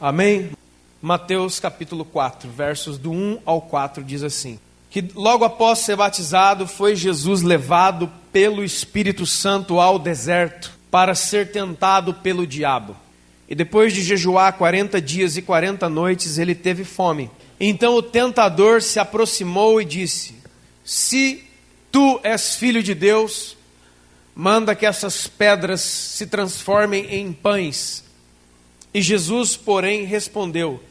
Amém? Mateus capítulo 4, versos do 1 ao 4 diz assim: que logo após ser batizado, foi Jesus levado pelo Espírito Santo ao deserto para ser tentado pelo diabo. E depois de jejuar 40 dias e 40 noites, ele teve fome. Então o tentador se aproximou e disse: se tu és filho de Deus, manda que essas pedras se transformem em pães. E Jesus, porém, respondeu: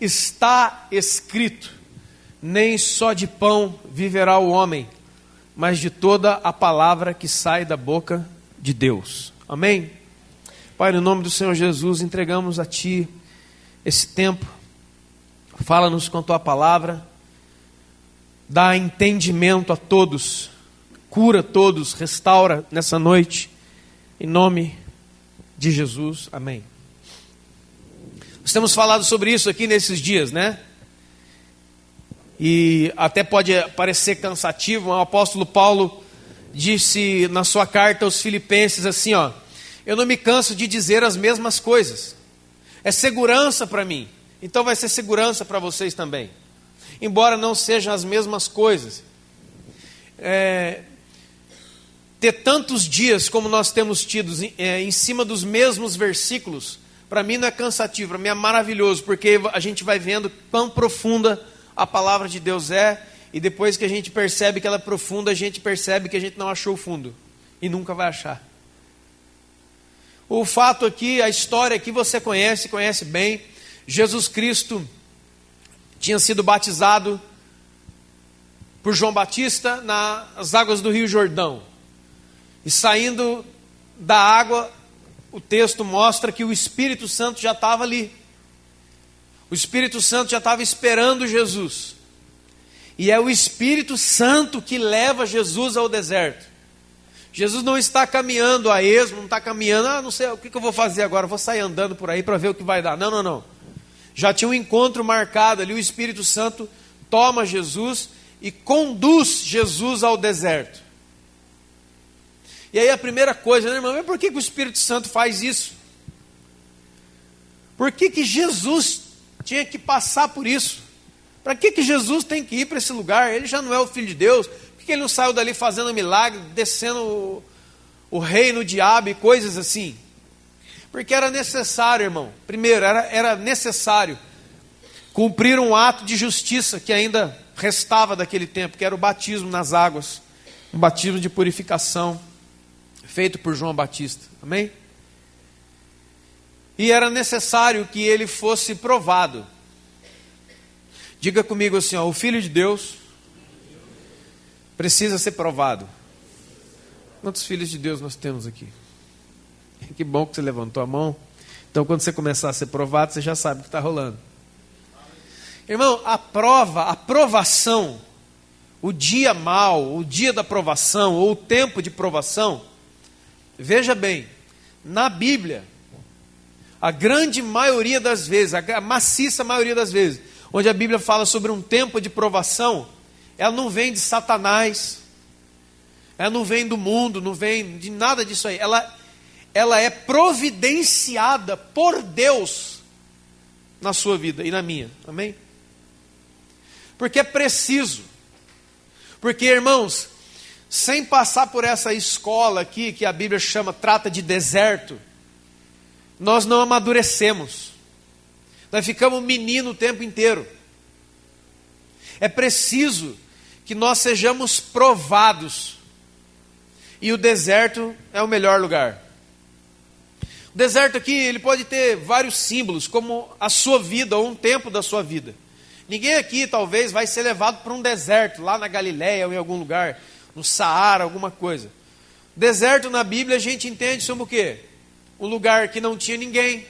está escrito, nem só de pão viverá o homem, mas de toda a palavra que sai da boca de Deus. Amém? Pai, no nome do Senhor Jesus, entregamos a Ti esse tempo. Fala-nos com a Tua palavra, dá entendimento a todos, cura todos, restaura nessa noite, em nome de Jesus, amém. Nós temos falado sobre isso aqui nesses dias, né? E até pode parecer cansativo, mas o apóstolo Paulo disse na sua carta aos Filipenses assim, ó: eu não me canso de dizer as mesmas coisas, é segurança para mim, então vai ser segurança para vocês também, embora não sejam as mesmas coisas. Ter tantos dias como nós temos tido em cima dos mesmos versículos, para mim não é cansativo, para mim é maravilhoso, porque a gente vai vendo quão profunda a palavra de Deus é, e depois que a gente percebe que ela é profunda, a gente percebe que a gente não achou o fundo, e nunca vai achar. O fato aqui, a história aqui você conhece bem. Jesus Cristo tinha sido batizado por João Batista nas águas do Rio Jordão, e saindo da água, o texto mostra que o Espírito Santo já estava ali. O Espírito Santo já estava esperando Jesus. E é o Espírito Santo que leva Jesus ao deserto. Jesus não está caminhando a esmo, não está caminhando, não sei o que eu vou fazer agora, vou sair andando por aí para ver o que vai dar. Não. Já tinha um encontro marcado ali, o Espírito Santo toma Jesus e conduz Jesus ao deserto. E aí a primeira coisa, né, irmão, mas por que o Espírito Santo faz isso? Por que Jesus tinha que passar por isso? Para que Jesus tem que ir para esse lugar? Ele já não é o Filho de Deus. Por que ele não saiu dali fazendo milagre, descendo o rei no diabo e coisas assim? Porque era necessário, irmão. Primeiro, era necessário cumprir um ato de justiça que ainda restava daquele tempo, que era o batismo nas águas, um batismo de purificação, feito por João Batista, amém? E era necessário que ele fosse provado. Diga comigo assim, ó: o Filho de Deus precisa ser provado. Quantos filhos de Deus nós temos aqui? Que bom que você levantou a mão. Então quando você começar a ser provado, você já sabe o que está rolando. Irmão, a provação, o dia mau, o dia da provação, ou o tempo de provação, veja bem, na Bíblia, a grande maioria das vezes, a maciça maioria das vezes, onde a Bíblia fala sobre um tempo de provação, ela não vem de Satanás, ela não vem do mundo, não vem de nada disso aí, ela é providenciada por Deus na sua vida e na minha, amém? Porque é preciso, porque, irmãos, sem passar por essa escola aqui, que a Bíblia trata de deserto, nós não amadurecemos, nós ficamos menino o tempo inteiro. É preciso que nós sejamos provados, e o deserto é o melhor lugar. O deserto aqui, ele pode ter vários símbolos, como a sua vida, ou um tempo da sua vida. Ninguém aqui talvez vai ser levado para um deserto, lá na Galileia ou em algum lugar, no Saara, alguma coisa. Deserto na Bíblia a gente entende como o quê? Um lugar que não tinha ninguém.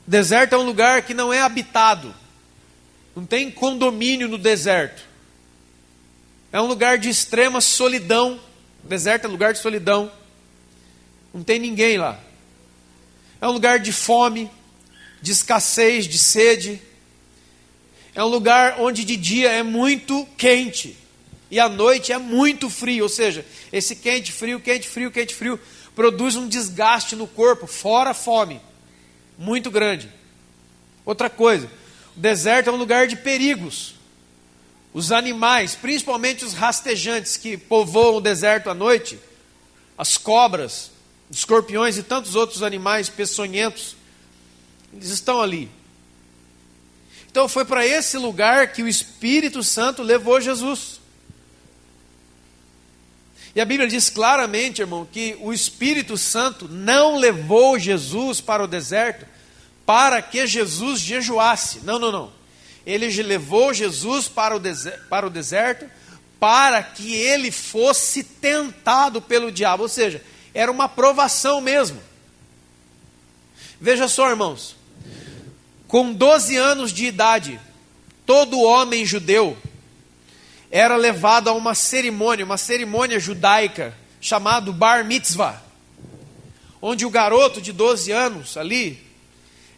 Deserto é um lugar que não é habitado. Não tem condomínio no deserto. É um lugar de extrema solidão. Deserto é lugar de solidão. Não tem ninguém lá. É um lugar de fome, de escassez, de sede. É um lugar onde de dia é muito quente e à noite é muito frio. Ou seja, esse quente, frio produz um desgaste no corpo, fora a fome. muito grande. Outra coisa, o deserto é um lugar de perigos. Os animais, principalmente os rastejantes que povoam o deserto à noite, as cobras, escorpiões e tantos outros animais peçonhentos, eles estão ali. Então foi para esse lugar que o Espírito Santo levou Jesus. E a Bíblia diz claramente, irmão, que o Espírito Santo não levou Jesus para o deserto para que Jesus jejuasse. Não. Ele levou Jesus para o deserto para que ele fosse tentado pelo diabo. Ou seja, era uma provação mesmo. Veja só, irmãos. Com 12 anos de idade, todo homem judeu era levado a uma cerimônia judaica, chamada Bar Mitzvah, onde o garoto de 12 anos ali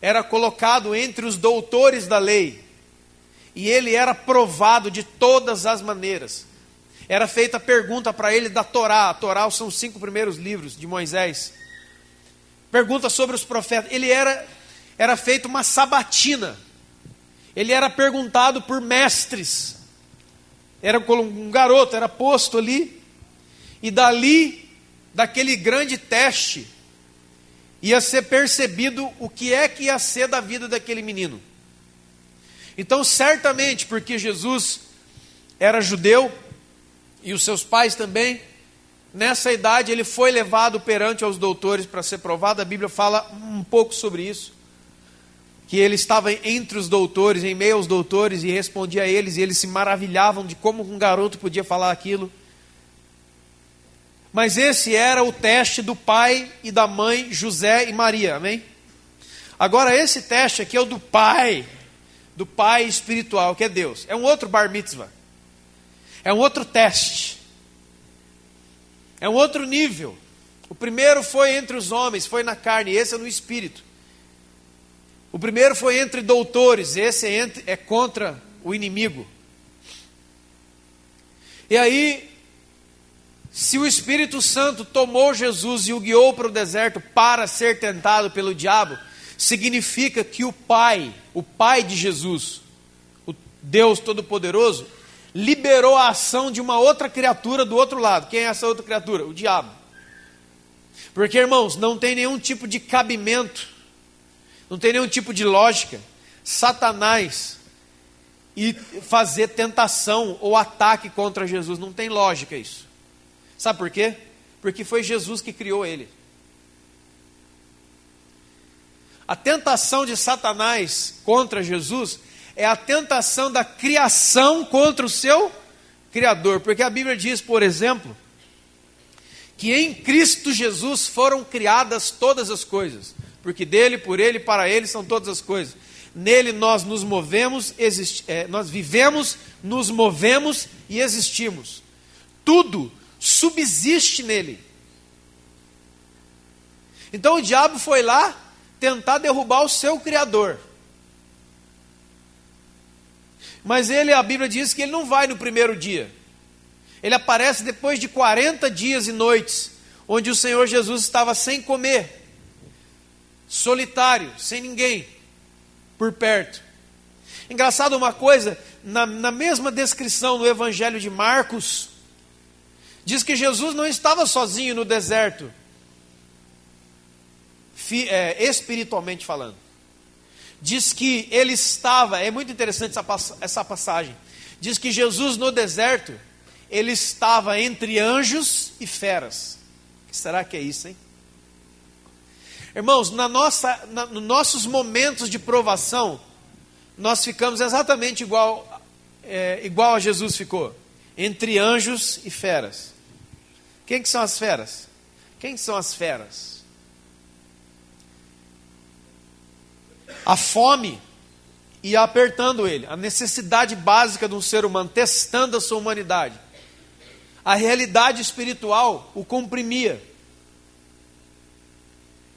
era colocado entre os doutores da lei, e ele era provado de todas as maneiras. Era feita pergunta para ele da Torá. A Torá são os 5 primeiros livros de Moisés. Pergunta sobre os profetas. Ele era feita uma sabatina. Ele era perguntado por mestres. Era um garoto, era posto ali. E daquele grande teste, ia ser percebido o que é que ia ser da vida daquele menino. Então, certamente, porque Jesus era judeu, e os seus pais também, nessa idade ele foi levado perante aos doutores para ser provado. A Bíblia fala um pouco sobre isso, que ele estava entre os doutores, em meio aos doutores, e respondia a eles, e eles se maravilhavam de como um garoto podia falar aquilo. Mas esse era o teste do pai e da mãe José e Maria, amém? Agora esse teste aqui é o do pai espiritual, que é Deus. É um outro bar mitzvah. É um outro teste. É um outro nível. O primeiro foi entre os homens, foi na carne, esse é no espírito. O primeiro foi entre doutores, esse é contra o inimigo. E aí, se o Espírito Santo tomou Jesus e o guiou para o deserto para ser tentado pelo diabo, significa que o Pai de Jesus, o Deus Todo-Poderoso, liberou a ação de uma outra criatura do outro lado. Quem é essa outra criatura? O diabo. Porque, irmãos, não tem nenhum tipo de cabimento, não tem nenhum tipo de lógica, Satanás e fazer tentação ou ataque contra Jesus. Não tem lógica isso. Sabe por quê? Porque foi Jesus que criou ele. A tentação de Satanás contra Jesus é a tentação da criação contra o seu Criador. Porque a Bíblia diz, por exemplo, que em Cristo Jesus foram criadas todas as coisas. Porque dele, por ele e para ele são todas as coisas. Nele nós nos movemos, nós vivemos, nos movemos e existimos. Tudo subsiste nele. Então o diabo foi lá tentar derrubar o seu Criador. Mas a Bíblia diz que ele não vai no primeiro dia. Ele aparece depois de 40 dias e noites, onde o Senhor Jesus estava sem comer, solitário, sem ninguém por perto. Engraçado uma coisa, na mesma descrição no Evangelho de Marcos, diz que Jesus não estava sozinho no deserto, espiritualmente falando. Diz que ele estava, é muito interessante essa passagem, diz que Jesus no deserto, ele estava entre anjos e feras. O que será que é isso, hein? Irmãos, nos nossos momentos de provação, nós ficamos exatamente igual a Jesus ficou, entre anjos e feras. Quem que são as feras? Quem são as feras? A fome ia apertando ele, a necessidade básica de um ser humano, testando a sua humanidade. A realidade espiritual o comprimia.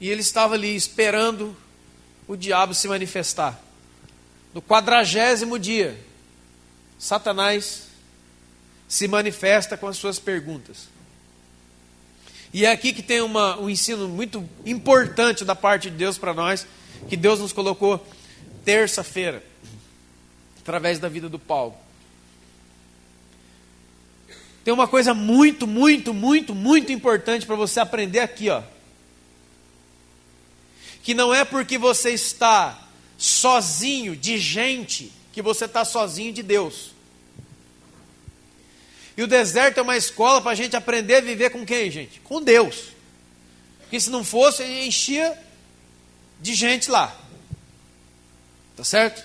E ele estava ali esperando o diabo se manifestar. No 40º dia, Satanás se manifesta com as suas perguntas. E é aqui que tem um ensino muito importante da parte de Deus para nós, que Deus nos colocou terça-feira, através da vida do Paulo. Tem uma coisa muito importante para você aprender aqui, ó. Que não é porque você está sozinho de gente, que você está sozinho de Deus. E o deserto é uma escola para a gente aprender a viver com quem, gente? Com Deus. Porque se não fosse, a gente enchia de gente lá. Tá certo?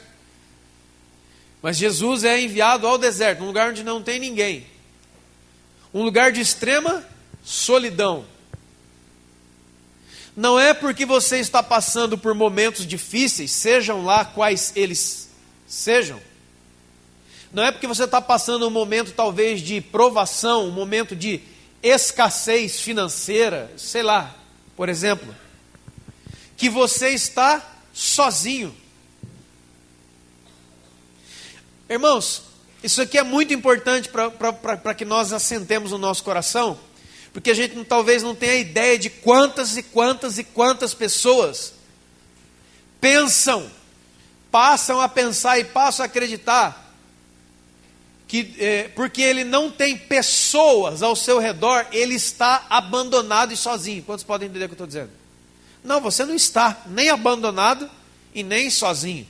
Mas Jesus é enviado ao deserto, um lugar onde não tem ninguém. Um lugar de extrema solidão. Não é porque você está passando por momentos difíceis, sejam lá quais eles sejam. Não é porque você está passando um momento talvez de provação, um momento de escassez financeira, sei lá, por exemplo, que você está sozinho. Irmãos, isso aqui é muito importante para que nós assentemos no nosso coração, porque a gente talvez não tenha ideia de quantas pessoas passam a pensar e passam a acreditar que porque ele não tem pessoas ao seu redor, ele está abandonado e sozinho. Quantos podem entender o que eu estou dizendo? Não, você não está nem abandonado e nem sozinho.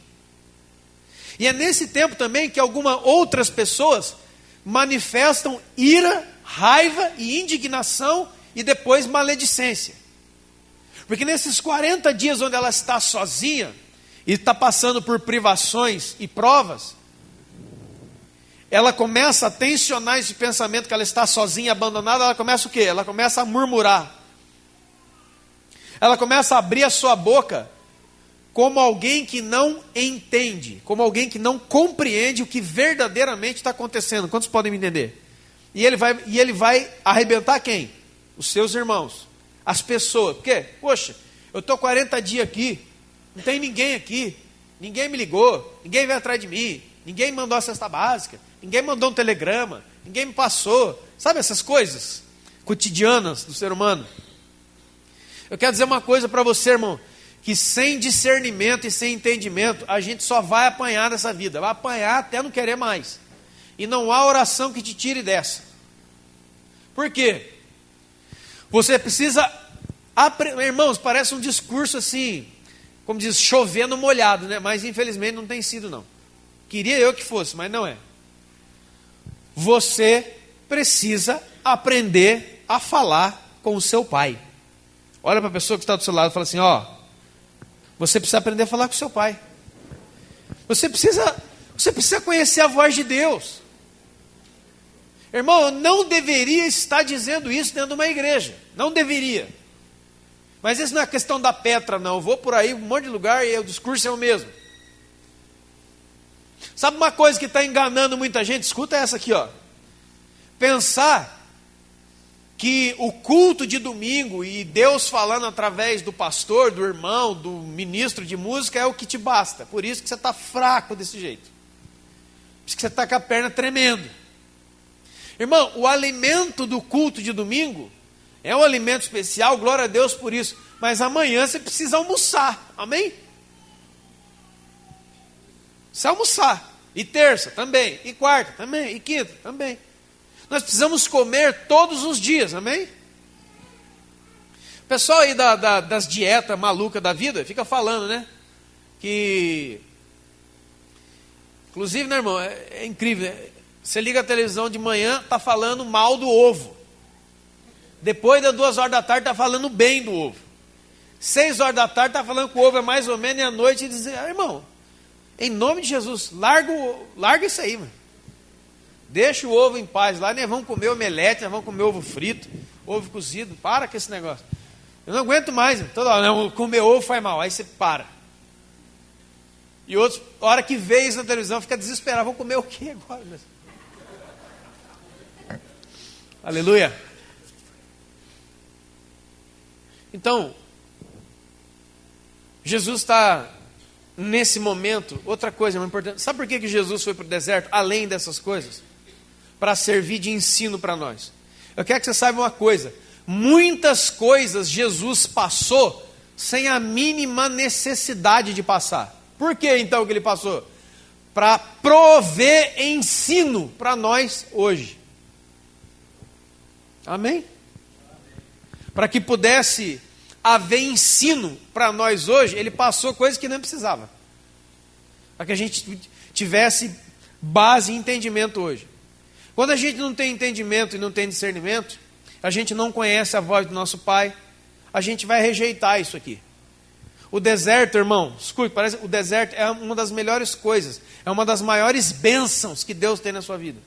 E é nesse tempo também que algumas outras pessoas manifestam ira, raiva e indignação e depois maledicência. Porque nesses 40 dias onde ela está sozinha e está passando por privações e provas, ela começa a tensionar esse pensamento que ela está sozinha, abandonada. Ela começa o quê? Ela começa a murmurar. Ela começa a abrir a sua boca como alguém que não entende, como alguém que não compreende o que verdadeiramente está acontecendo. Quantos podem me entender? E ele vai arrebentar quem? Os seus irmãos, as pessoas. Por quê? Poxa, eu estou 40 dias aqui, não tem ninguém aqui, ninguém me ligou, ninguém veio atrás de mim, ninguém me mandou a cesta básica, ninguém mandou um telegrama, ninguém me passou. Sabe essas coisas cotidianas do ser humano? Eu quero dizer uma coisa para você, irmão, que sem discernimento e sem entendimento, a gente só vai apanhar nessa vida, vai apanhar até não querer mais. E não há oração que te tire dessa. Por quê? Você precisa aprender. Irmãos, parece um discurso assim, como diz, chovendo molhado, né? Mas infelizmente não tem sido, não. Queria eu que fosse, mas não é. Você precisa aprender a falar com o seu pai. Olha para a pessoa que está do seu lado e fala assim, ó, você precisa aprender a falar com o seu pai. Você precisa conhecer a voz de Deus. Irmão, eu não deveria estar dizendo isso dentro de uma igreja. Não deveria. Mas isso não é questão da Petra, não. Eu vou por aí, um monte de lugar, e o discurso é o mesmo. Sabe uma coisa que está enganando muita gente? Escuta essa aqui, ó. Pensar que o culto de domingo e Deus falando através do pastor, do irmão, do ministro de música é o que te basta. Por isso que você está fraco desse jeito. Por isso que você está com a perna tremendo. Irmão, o alimento do culto de domingo é um alimento especial, glória a Deus por isso. Mas amanhã você precisa almoçar, amém? Precisa almoçar. E terça também, e quarta também, e quinta também. Nós precisamos comer todos os dias, amém? O pessoal aí das dietas malucas da vida fica falando, né? Que, inclusive, né, irmão, é incrível, né? Você liga a televisão de manhã, está falando mal do ovo. Depois das 2 horas da tarde, está falando bem do ovo. 6 horas da tarde, está falando que o ovo é mais ou menos, e à noite diz, irmão, em nome de Jesus, larga isso aí, mano. Deixa o ovo em paz lá, nós vamos comer omelete, nós vamos comer ovo frito, ovo cozido, para com esse negócio. Eu não aguento mais, toda hora, não, comer ovo faz mal, aí você para. E outros, a hora que vê isso na televisão, fica desesperado, vamos comer o quê agora? Aleluia. Então, Jesus está nesse momento, outra coisa muito importante, sabe por que Jesus foi para o deserto, além dessas coisas? Para servir de ensino para nós. Eu quero que você saiba uma coisa, muitas coisas Jesus passou sem a mínima necessidade de passar. Por que então que ele passou? Para prover ensino para nós hoje. Amém? Para que pudesse haver ensino para nós hoje, ele passou coisas que não precisava. Para que a gente tivesse base e entendimento hoje. Quando a gente não tem entendimento e não tem discernimento, a gente não conhece a voz do nosso Pai, a gente vai rejeitar isso aqui. O deserto, irmão, escute, parece o deserto é uma das melhores coisas, é uma das maiores bênçãos que Deus tem na sua vida.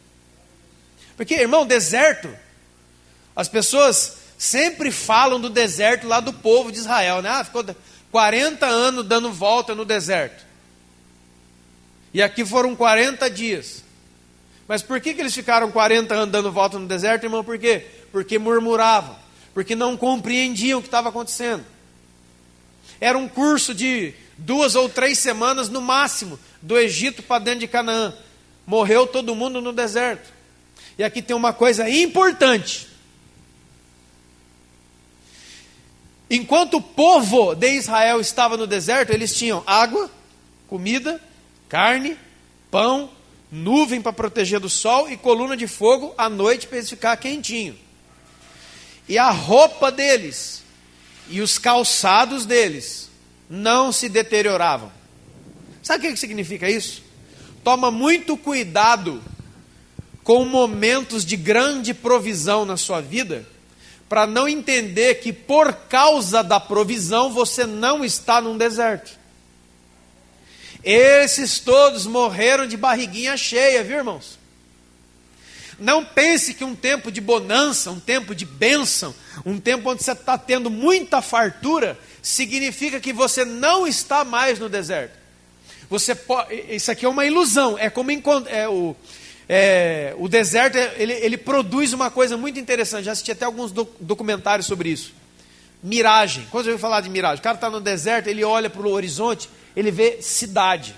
Porque, irmão, deserto, as pessoas sempre falam do deserto lá do povo de Israel, né? Ah, ficou 40 anos dando volta no deserto. E aqui foram 40 dias. Mas por que eles ficaram 40 anos dando volta no deserto, irmão? Por quê? Porque murmuravam, porque não compreendiam o que estava acontecendo. Era um curso de 2 ou 3 semanas no máximo, do Egito para dentro de Canaã. Morreu todo mundo no deserto. E aqui tem uma coisa importante. Enquanto o povo de Israel estava no deserto, eles tinham água, comida, carne, pão, nuvem para proteger do sol e coluna de fogo à noite para eles ficar quentinho. E a roupa deles e os calçados deles não se deterioravam. Sabe o que significa isso? Toma muito cuidado com momentos de grande provisão na sua vida, para não entender que por causa da provisão você não está num deserto. Esses todos morreram de barriguinha cheia, viu, irmãos? Não pense que um tempo de bonança, um tempo de bênção, um tempo onde você está tendo muita fartura, significa que você não está mais no deserto. Isso aqui é uma ilusão, é como o deserto, ele produz uma coisa muito interessante. Já assisti até alguns documentários sobre isso. Miragem. Quando você ouviu falar de miragem? O cara está no deserto, ele olha para o horizonte, ele vê cidade.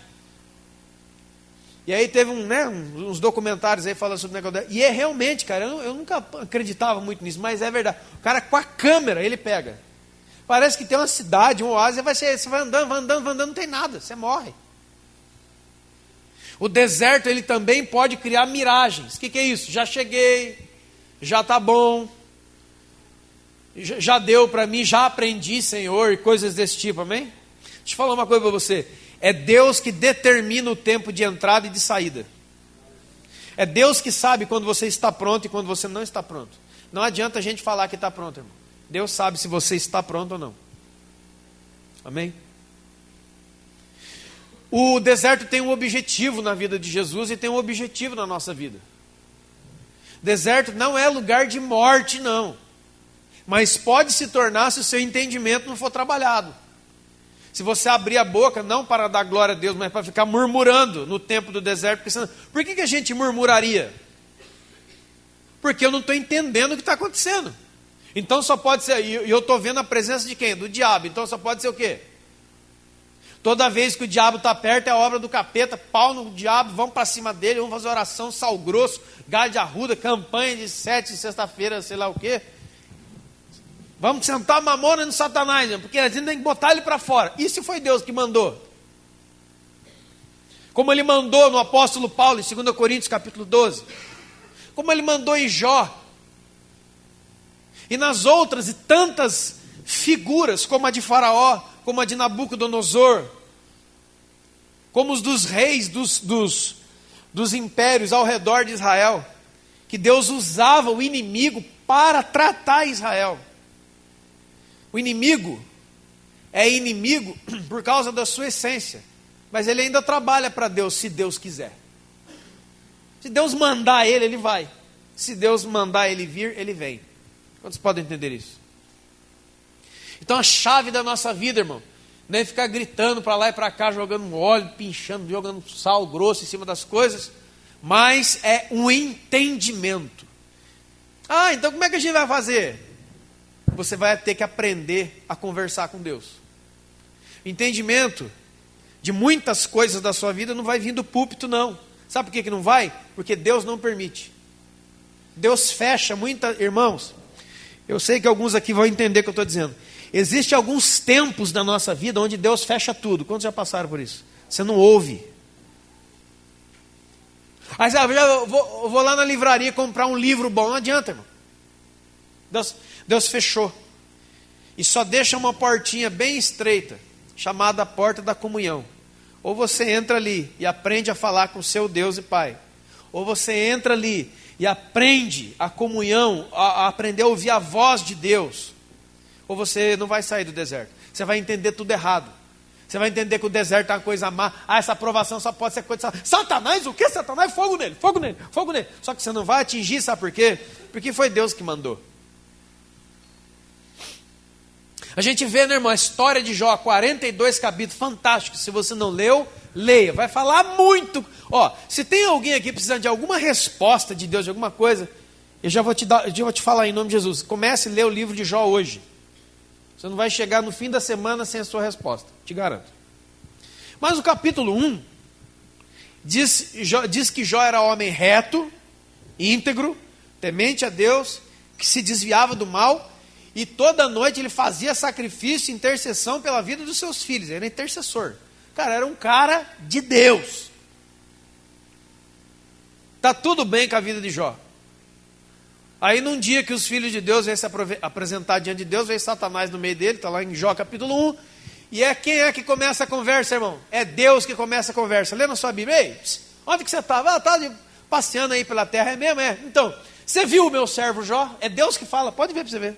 E aí teve uns documentários aí falando sobre o negócio. E é realmente, cara, eu nunca acreditava muito nisso, mas é verdade. O cara com a câmera, ele pega. Parece que tem uma cidade, um oásis, você vai andando, não tem nada, você morre. O deserto, ele também pode criar miragens. O que é isso? Já cheguei, já está bom, já deu para mim, já aprendi, Senhor, e coisas desse tipo, amém? Deixa eu falar uma coisa para você. É Deus que determina o tempo de entrada e de saída. É Deus que sabe quando você está pronto e quando você não está pronto. Não adianta a gente falar que está pronto, irmão. Deus sabe se você está pronto ou não. Amém? O deserto tem um objetivo na vida de Jesus e tem um objetivo na nossa vida. Deserto não é lugar de morte, não. Mas pode se tornar se o seu entendimento não for trabalhado. Se você abrir a boca, não para dar glória a Deus, mas para ficar murmurando no tempo do deserto. Por que a gente murmuraria? Porque eu não estou entendendo o que está acontecendo. Então só pode ser, e eu estou vendo a presença de quem? Do diabo. Então só pode ser o quê? Toda vez que o diabo está perto é a obra do capeta, pau no diabo, vamos para cima dele, vamos fazer oração, sal grosso, galho de arruda, campanha de 7 de sexta-feira, sei lá o quê. Vamos sentar mamona no Satanás, porque a gente tem que botar ele para fora. E se foi Deus que mandou? Como ele mandou no apóstolo Paulo, em 2 Coríntios capítulo 12. Como ele mandou em Jó. E nas outras e tantas figuras, como a de Faraó, como a de Nabucodonosor, como os dos reis dos impérios ao redor de Israel, que Deus usava o inimigo para tratar Israel. O inimigo é inimigo por causa da sua essência, mas ele ainda trabalha para Deus, se Deus quiser. Se Deus mandar ele, ele vai. Se Deus mandar ele vir, ele vem. Quantos podem entender isso? Então a chave da nossa vida, irmão, não é ficar gritando para lá e para cá, jogando óleo, pinchando, jogando sal grosso em cima das coisas, mas é um entendimento. Ah, então como é que a gente vai fazer? Você vai ter que aprender a conversar com Deus. Entendimento de muitas coisas da sua vida não vai vir do púlpito, não. Sabe por que não vai? Porque Deus não permite. Deus fecha muitas... Irmãos, eu sei que alguns aqui vão entender o que eu estou dizendo. Existem alguns tempos da nossa vida onde Deus fecha tudo. Quantos já passaram por isso? Você não ouve. Aí eu vou lá na livraria comprar um livro bom. Não adianta, irmão. Deus fechou. E só deixa uma portinha bem estreita, chamada a porta da comunhão. Ou você entra ali e aprende a falar com seu Deus e Pai. Ou você entra ali e aprende a comunhão, a aprender a ouvir a voz de Deus. Ou você não vai sair do deserto. Você vai entender tudo errado. Você vai entender que o deserto é uma coisa má. Essa aprovação só pode ser coisa... Satanás, o que? Satanás, fogo nele, fogo nele, fogo nele. Só que você não vai atingir, sabe por quê? Porque foi Deus que mandou. A gente vê, né, irmão, a história de Jó, 42 capítulos, fantástico. Se você não leu, leia. Vai falar muito. Ó, se tem alguém aqui precisando de alguma resposta de Deus, de alguma coisa, eu já vou te falar em nome de Jesus. Comece a ler o livro de Jó hoje. Você não vai chegar no fim da semana sem a sua resposta, te garanto. Mas o capítulo 1 diz que Jó era homem reto, íntegro, temente a Deus, que se desviava do mal, e toda noite ele fazia sacrifício e intercessão pela vida dos seus filhos. Ele era intercessor. Cara, era um cara de Deus. Está tudo bem com a vida de Jó. Aí num dia que os filhos de Deus vêm se apresentar diante de Deus, vem Satanás no meio dele, está lá em Jó capítulo 1, e quem é que começa a conversa, irmão? É Deus que começa a conversa. Lê na sua Bíblia. Ei, onde que você estava? Estava passeando aí pela terra. É mesmo? É. Então, você viu o meu servo Jó? É Deus que fala, pode ver para você ver.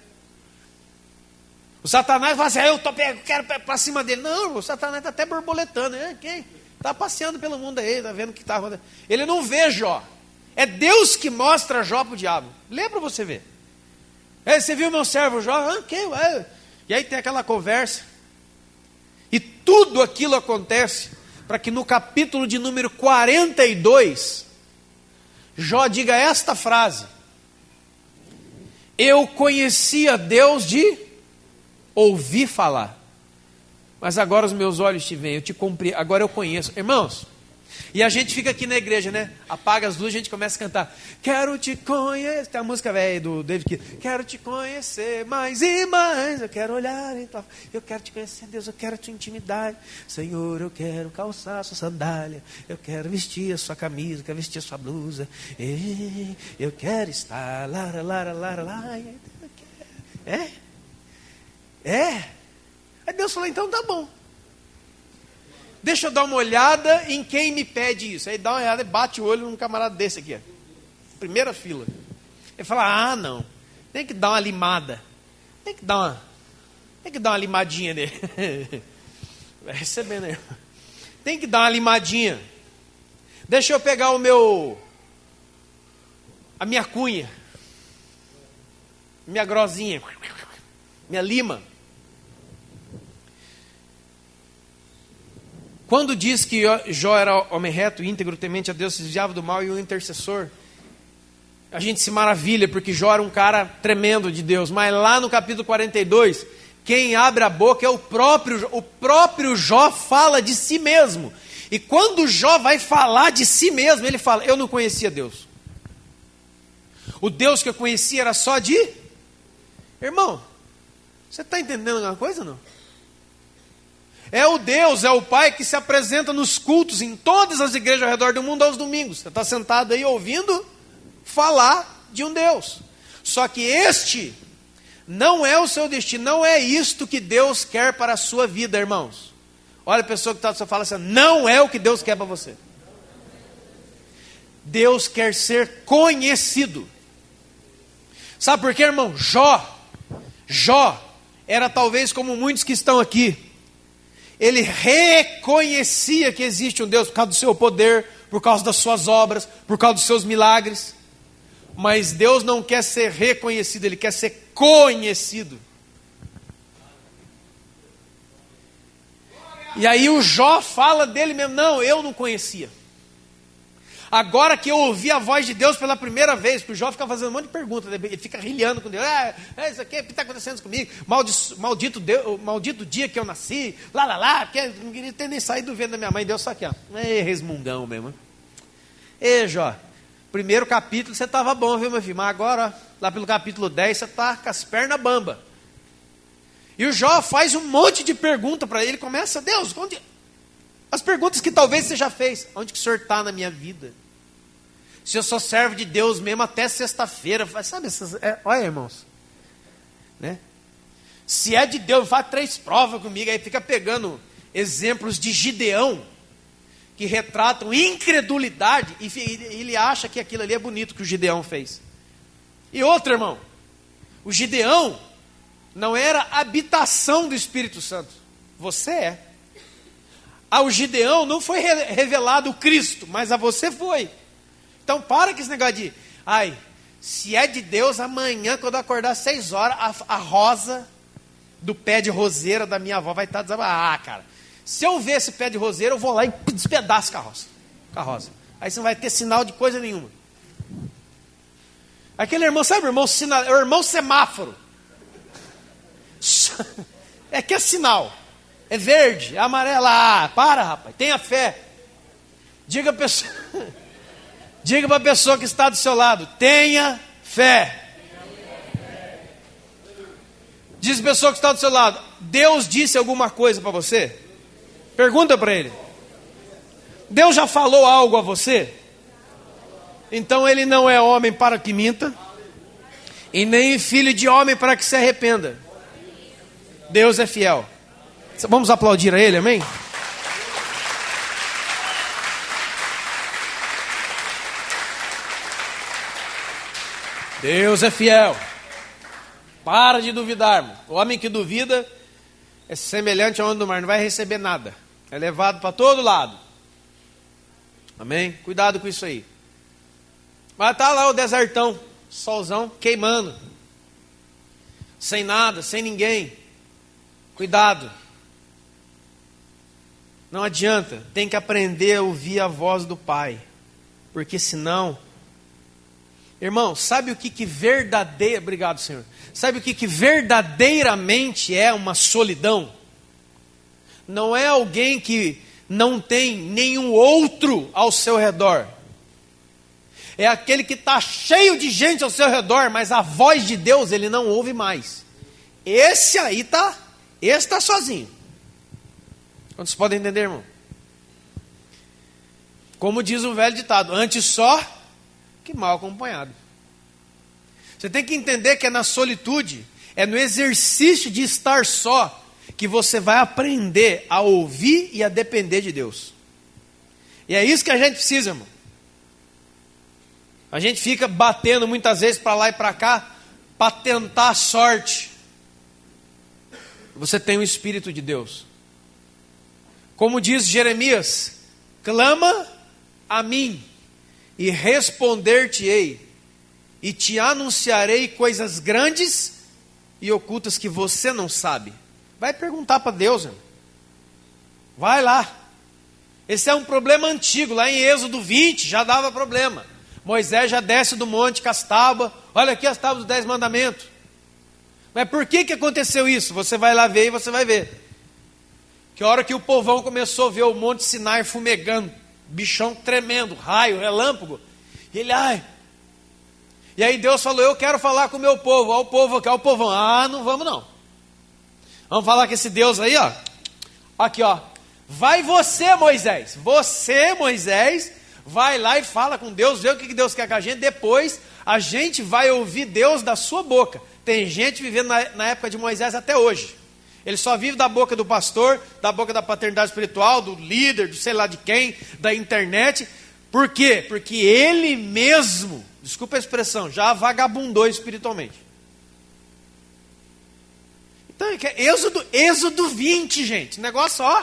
O Satanás fala assim, eu quero para cima dele. Não, o Satanás está até borboletando. Quem? Está passeando pelo mundo aí, está vendo o que está acontecendo. Ele não vê Jó. É Deus que mostra Jó para o diabo. Lê para você ver. Você viu meu servo Jó? Quem? E aí tem aquela conversa. E tudo aquilo acontece para que no capítulo de número 42, Jó diga esta frase: eu conhecia Deus de ouvir falar, mas agora os meus olhos te veem, eu te compreendo, agora eu conheço. Irmãos, e a gente fica aqui na igreja, né? Apaga as luzes, a gente começa a cantar. Quero te conhecer. Tem a música velha do David Keith. Quero te conhecer mais e mais. Eu quero olhar e tal. Eu quero te conhecer, Deus. Eu quero a tua intimidade. Senhor, eu quero calçar a sua sandália. Eu quero vestir a sua camisa. Eu quero vestir a sua blusa. Eu quero estar. Lara, lara, lara, lara. Aí Deus falou, então tá bom. Deixa eu dar uma olhada em quem me pede isso. Aí dá uma olhada e bate o olho num camarada desse aqui. Ó. Primeira fila. Ele fala, não. Tem que dar uma limada. Tem que dar uma limadinha nele. Vai receber, né? Tem que dar uma limadinha. Deixa eu pegar a minha cunha. Minha grosinha. Minha lima. Quando diz que Jó era homem reto, íntegro, temente a Deus, se desviava do mal e um intercessor, a gente se maravilha, porque Jó era um cara tremendo de Deus. Mas lá no capítulo 42, quem abre a boca é o próprio Jó fala de si mesmo. E quando Jó vai falar de si mesmo, ele fala, eu não conhecia Deus. O Deus que eu conhecia era só de... Irmão, você está entendendo alguma coisa ou não? É o Deus, é o Pai que se apresenta nos cultos em todas as igrejas ao redor do mundo aos domingos. Você está sentado aí ouvindo falar de um Deus. Só que este não é o seu destino, não é isto que Deus quer para a sua vida, irmãos. Olha a pessoa que está do seu fala assim, não é o que Deus quer para você. Deus quer ser conhecido. Sabe por quê, irmão? Jó era talvez como muitos que estão aqui. Ele reconhecia que existe um Deus por causa do seu poder, por causa das suas obras, por causa dos seus milagres. Mas Deus não quer ser reconhecido, Ele quer ser conhecido. E aí o Jó fala dele mesmo, não, eu não conhecia. Agora que eu ouvi a voz de Deus pela primeira vez, porque o Jó fica fazendo um monte de perguntas, ele fica rilhando com Deus, isso aqui, o que está acontecendo comigo? Maldito dia que eu nasci, porque eu não queria ter nem saído do ventre da minha mãe, Deus só aqui, ó, resmungão mesmo. Jó, primeiro capítulo você estava bom, viu meu filho, mas agora, ó, lá pelo capítulo 10, você está com as pernas bamba. E o Jó faz um monte de pergunta para ele. Começa, Deus, onde... As perguntas que talvez você já fez. Onde que o Senhor está na minha vida? Se eu sou servo de Deus mesmo até sexta-feira. Sabe essas... olha, irmãos. Né? Se é de Deus, faz 3 provas comigo. Aí fica pegando exemplos de Gideão, que retratam incredulidade. E ele acha que aquilo ali é bonito que o Gideão fez. E outro, irmão. O Gideão não era habitação do Espírito Santo. Você é. Ao Gideão não foi revelado o Cristo, mas a você foi. Então para com esse negócio de, se é de Deus, amanhã quando eu acordar às 6 horas, a rosa do pé de roseira da minha avó vai estar desabada. Cara, se eu ver esse pé de roseira, eu vou lá e despedaço com a rosa. Aí você não vai ter sinal de coisa nenhuma. Aquele irmão, sabe o irmão semáforo. É que é sinal. É verde, é amarelo. Para, rapaz, tenha fé. Diga para a pessoa que está do seu lado, tenha fé. Diz a pessoa que está do seu lado, Deus disse alguma coisa para você? Pergunta para ele. Deus já falou algo a você? Então ele não é homem para que minta, e nem filho de homem para que se arrependa. Deus é fiel. Vamos aplaudir a ele, amém? Deus é fiel. Para de duvidar, irmão. O homem que duvida é semelhante à onda do mar, não vai receber nada. É levado para todo lado. Amém? Cuidado com isso aí. Mas tá lá o desertão, solzão queimando. Sem nada, sem ninguém. Cuidado. Não adianta, tem que aprender a ouvir a voz do Pai. Porque senão... Irmão, sabe o que verdadeira... Obrigado, Senhor. Sabe o que verdadeiramente é uma solidão? Não é alguém que não tem nenhum outro ao seu redor. É aquele que está cheio de gente ao seu redor, mas a voz de Deus ele não ouve mais. Esse aí está sozinho. Quantos podem entender, irmão? Como diz o velho ditado, antes só que mal acompanhado. Você tem que entender que é na solitude, é no exercício de estar só, que você vai aprender a ouvir e a depender de Deus. E é isso que a gente precisa, irmão. A gente fica batendo muitas vezes para lá e para cá, para tentar a sorte. Você tem o Espírito de Deus. Como diz Jeremias, clama a mim e responder-te-ei, e te anunciarei coisas grandes e ocultas que você não sabe. Vai perguntar para Deus, irmão. Vai lá. Esse é um problema antigo, lá em Êxodo 20 já dava problema. Moisés já desce do monte com as tábuas, olha aqui as tábuas dos 10 mandamentos. Mas por que aconteceu isso? Você vai lá ver e você vai ver. Que a hora que o povão começou a ver o monte Sinai fumegando, bichão tremendo, raio, relâmpago, e ele, e aí Deus falou, eu quero falar com o meu povo. Olha o povo aqui, olha o povão. Não vamos não. Vamos falar com esse Deus aí, ó. Aqui, ó. Vai você, Moisés. Você, Moisés, vai lá e fala com Deus, vê o que Deus quer com a gente. Depois, a gente vai ouvir Deus da sua boca. Tem gente vivendo na época de Moisés até hoje. Ele só vive da boca do pastor, da boca da paternidade espiritual, do líder, do sei lá de quem, da internet. Por quê? Porque ele mesmo, desculpa a expressão, já vagabundou espiritualmente. Então, Êxodo 20, gente. Negócio, ó.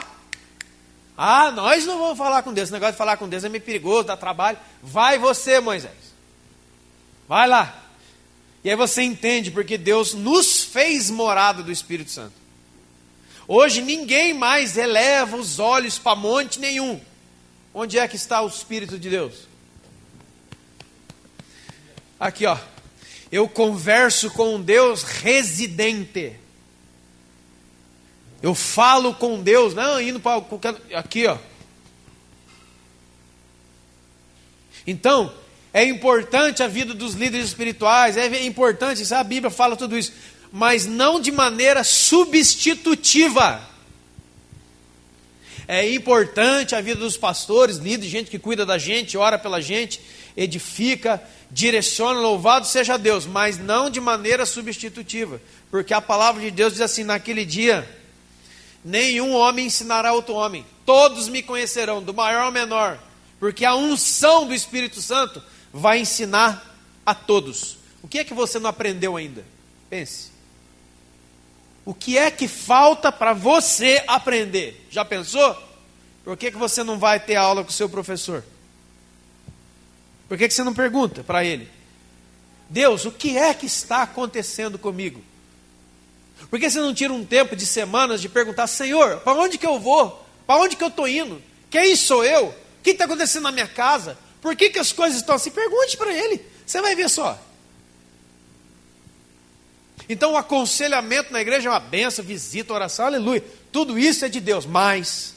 Nós não vamos falar com Deus. Esse negócio de falar com Deus é meio perigoso, dá trabalho. Vai você, Moisés. Vai lá. E aí você entende porque Deus nos fez morada do Espírito Santo. Hoje ninguém mais eleva os olhos para monte nenhum. Onde é que está o Espírito de Deus? Aqui, ó. Eu converso com Deus residente. Eu falo com Deus, não indo para qualquer... Aqui, ó. Então, é importante a vida dos líderes espirituais, é importante, a Bíblia fala tudo isso. mas não de maneira substitutiva. É importante a vida dos pastores, líderes, gente que cuida da gente, ora pela gente, edifica, direciona, louvado seja Deus, mas não de maneira substitutiva, porque a palavra de Deus diz assim: naquele dia, nenhum homem ensinará outro homem, todos me conhecerão, do maior ao menor, porque a unção do Espírito Santo vai ensinar a todos. O que é que você não aprendeu ainda? Pense. O que é que falta para você aprender? Já pensou? Por que você não vai ter aula com o seu professor? Por que você não pergunta para ele? Deus, o que é que está acontecendo comigo? Por que você não tira um tempo de semanas de perguntar: Senhor, para onde que eu vou? Para onde que eu estou indo? Quem sou eu? O que está acontecendo na minha casa? Por que as coisas estão assim? Pergunte para ele, você vai ver só. Então o aconselhamento na igreja é uma bênção, visita, oração, aleluia. Tudo isso é de Deus, mas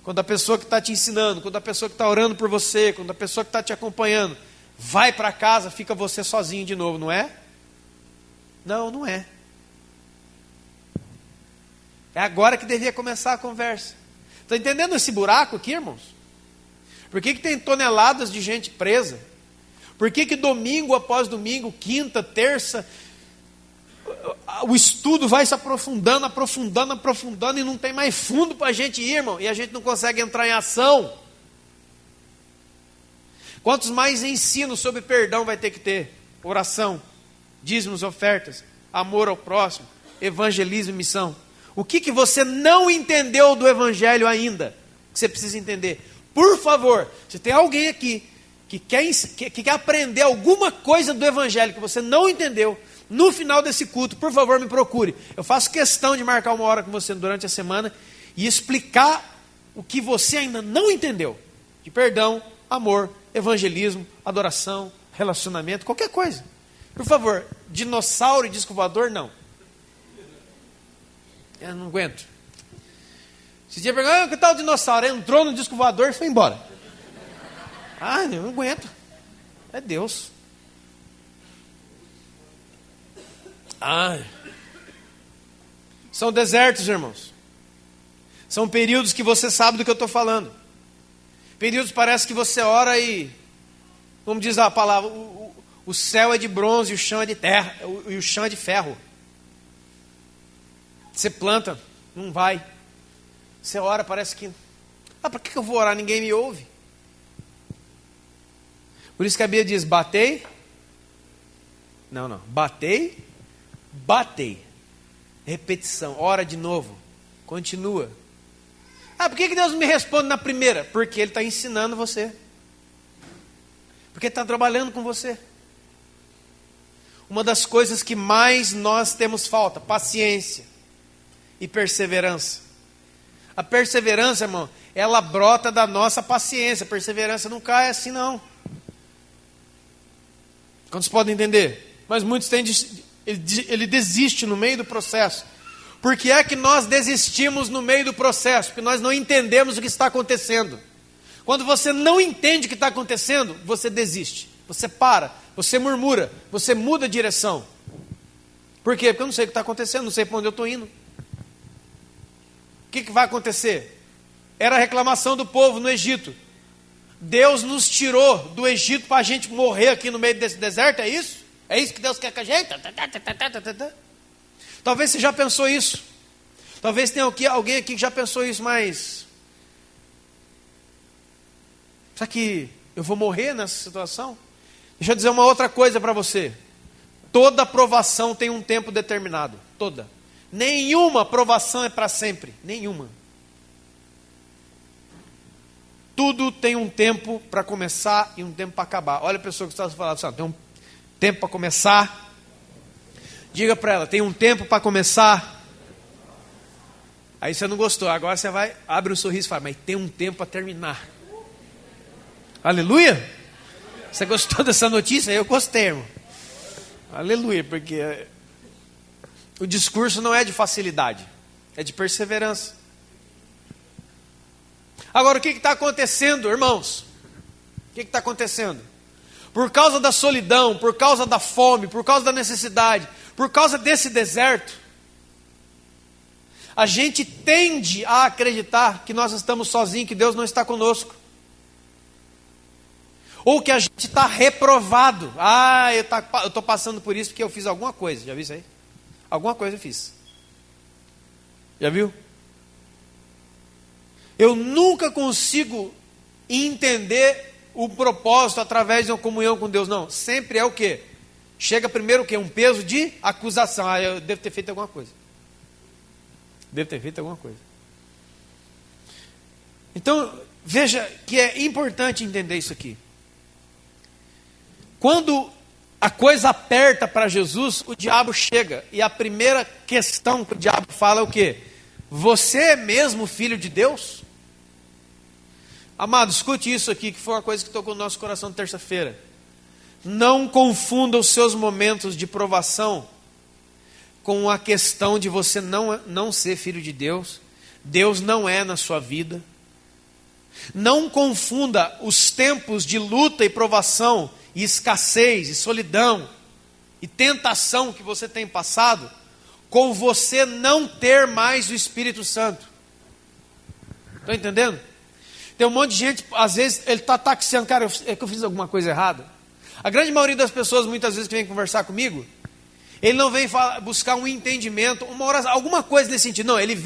quando a pessoa que está te ensinando, quando a pessoa que está orando por você, quando a pessoa que está te acompanhando, vai para casa, fica você sozinho de novo, não é? Não, não é. É agora que devia começar a conversa. Está entendendo esse buraco aqui, irmãos? Por que tem toneladas de gente presa? Por que domingo após domingo, quinta, terça, o estudo vai se aprofundando, aprofundando, aprofundando, e não tem mais fundo para a gente ir, irmão, e a gente não consegue entrar em ação? Quantos mais ensinos sobre perdão vai ter que ter? Oração, dízimos, ofertas, amor ao próximo, evangelismo e missão. O que você não entendeu do evangelho ainda, que você precisa entender? Por favor, se tem alguém aqui que quer aprender alguma coisa do evangelho que você não entendeu, no final desse culto, por favor, me procure. Eu faço questão de marcar uma hora com você durante a semana e explicar o que você ainda não entendeu de perdão, amor, evangelismo, adoração, relacionamento, qualquer coisa. Por favor, dinossauro e disco voador, não. Eu não aguento. Esse dia perguntou: que tal o dinossauro? Entrou no disco voador e foi embora. Ah, eu não aguento. É Deus. São desertos, irmãos. São períodos que você sabe do que eu estou falando. Períodos parece que você ora e, como diz a palavra, o céu é de bronze e o chão é de terra, e o chão é de ferro. Você planta, não vai. Você ora, parece que... para que eu vou orar? Ninguém me ouve. Por isso que a Bíblia diz: batei. Não. Batei. Repetição. Ora de novo. Continua. Por que Deus não me responde na primeira? Porque Ele está ensinando você. Porque Ele está trabalhando com você. Uma das coisas que mais nós temos falta: paciência e perseverança. A perseverança, irmão, ela brota da nossa paciência. A perseverança não cai assim, não. Quantos podem entender? Mas muitos têm ele desiste no meio do processo. Por que é que nós desistimos no meio do processo? Porque nós não entendemos o que está acontecendo. Quando você não entende o que está acontecendo, você desiste. Você para, você murmura, você muda a direção. Por quê? Porque eu não sei o que está acontecendo, não sei para onde eu estou indo. O que vai acontecer? Era a reclamação do povo no Egito. Deus nos tirou do Egito para a gente morrer aqui no meio desse deserto, é isso? É isso que Deus quer com a gente? Talvez você já pensou isso. Talvez tenha alguém aqui que já pensou isso, mas... será que eu vou morrer nessa situação? Deixa eu dizer uma outra coisa para você. Toda aprovação tem um tempo determinado. Toda. Nenhuma aprovação é para sempre. Nenhuma. Tudo tem um tempo para começar e um tempo para acabar. Olha a pessoa que está falando assim: tem um tempo para começar. Diga para ela: tem um tempo para começar. Aí você não gostou, agora você vai, abre um sorriso e fala: mas tem um tempo para terminar. Aleluia? Você gostou dessa notícia? Eu gostei, irmão. Aleluia, porque o discurso não é de facilidade, é de perseverança. Agora, o que está acontecendo, irmãos? O que está acontecendo? Por causa da solidão, por causa da fome, por causa da necessidade, Por causa desse deserto, a gente tende a acreditar que nós estamos sozinhos, que Deus não está conosco. Ou que a gente está reprovado. Eu estou passando por isso porque eu fiz alguma coisa. Já viu isso aí? Alguma coisa eu fiz. Já viu? Eu nunca consigo entender o propósito através de uma comunhão com Deus. Não, sempre é o quê? Chega primeiro o quê? Um peso de acusação. Eu devo ter feito alguma coisa. Devo ter feito alguma coisa. Então, veja que é importante entender isso aqui. Quando a coisa aperta para Jesus, o diabo chega. E a primeira questão que o diabo fala é o quê? Você é mesmo filho de Deus? Amado, escute isso aqui, que foi uma coisa que tocou no nosso coração terça-feira. Não confunda os seus momentos de provação com a questão de você não ser filho de Deus. Deus não é na sua vida. Não confunda os tempos de luta e provação, e escassez, e solidão, e tentação que você tem passado, com você não ter mais o Espírito Santo. Estão entendendo? Tem um monte de gente, às vezes, ele está taxiando, cara, é que eu fiz alguma coisa errada. A grande maioria das pessoas, muitas vezes, que vem conversar comigo, ele não vem buscar um entendimento, uma oração, alguma coisa nesse sentido. Não, ele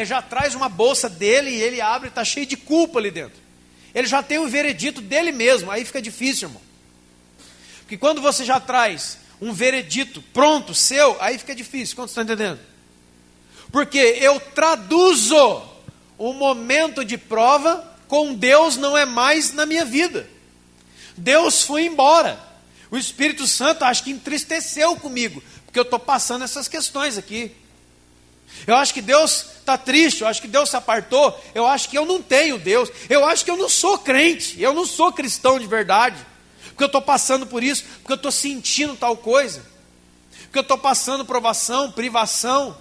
já traz uma bolsa dele, e ele abre e está cheio de culpa ali dentro. Ele já tem um veredito dele mesmo, aí fica difícil, irmão. Porque quando você já traz um veredito pronto, seu, aí fica difícil. Quantos estão entendendo? Porque eu traduzo o momento de prova com Deus não é mais na minha vida. Deus foi embora. O Espírito Santo acho que entristeceu comigo, porque eu estou passando essas questões aqui. Eu acho que Deus está triste, eu acho que Deus se apartou, eu acho que eu não tenho Deus, eu acho que eu não sou crente, eu não sou cristão de verdade, porque eu estou passando por isso, porque eu estou sentindo tal coisa, porque eu estou passando provação, privação.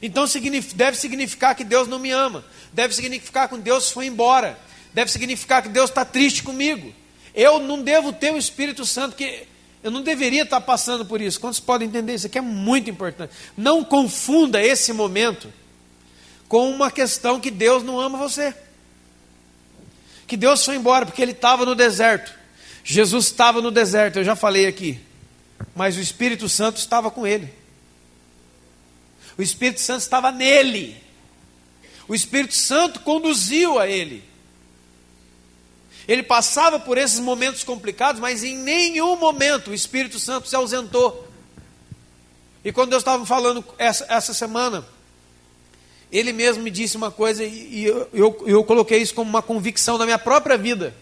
Então deve significar que Deus não me ama, deve significar que Deus foi embora, deve significar que Deus está triste comigo. Eu não devo ter o Espírito Santo, que eu não deveria estar passando por isso. Quantos podem entender? Isso aqui é muito importante. Não confunda esse momento com uma questão que Deus não ama você. Que Deus foi embora porque Ele estava no deserto. Jesus estava no deserto, eu já falei aqui. Mas o Espírito Santo estava com Ele. O Espírito Santo estava nele. O Espírito Santo conduziu a Ele. Ele passava por esses momentos complicados, mas em nenhum momento o Espírito Santo se ausentou. E quando Deus estava falando essa semana, Ele mesmo me disse uma coisa e eu coloquei isso como uma convicção na minha própria vida.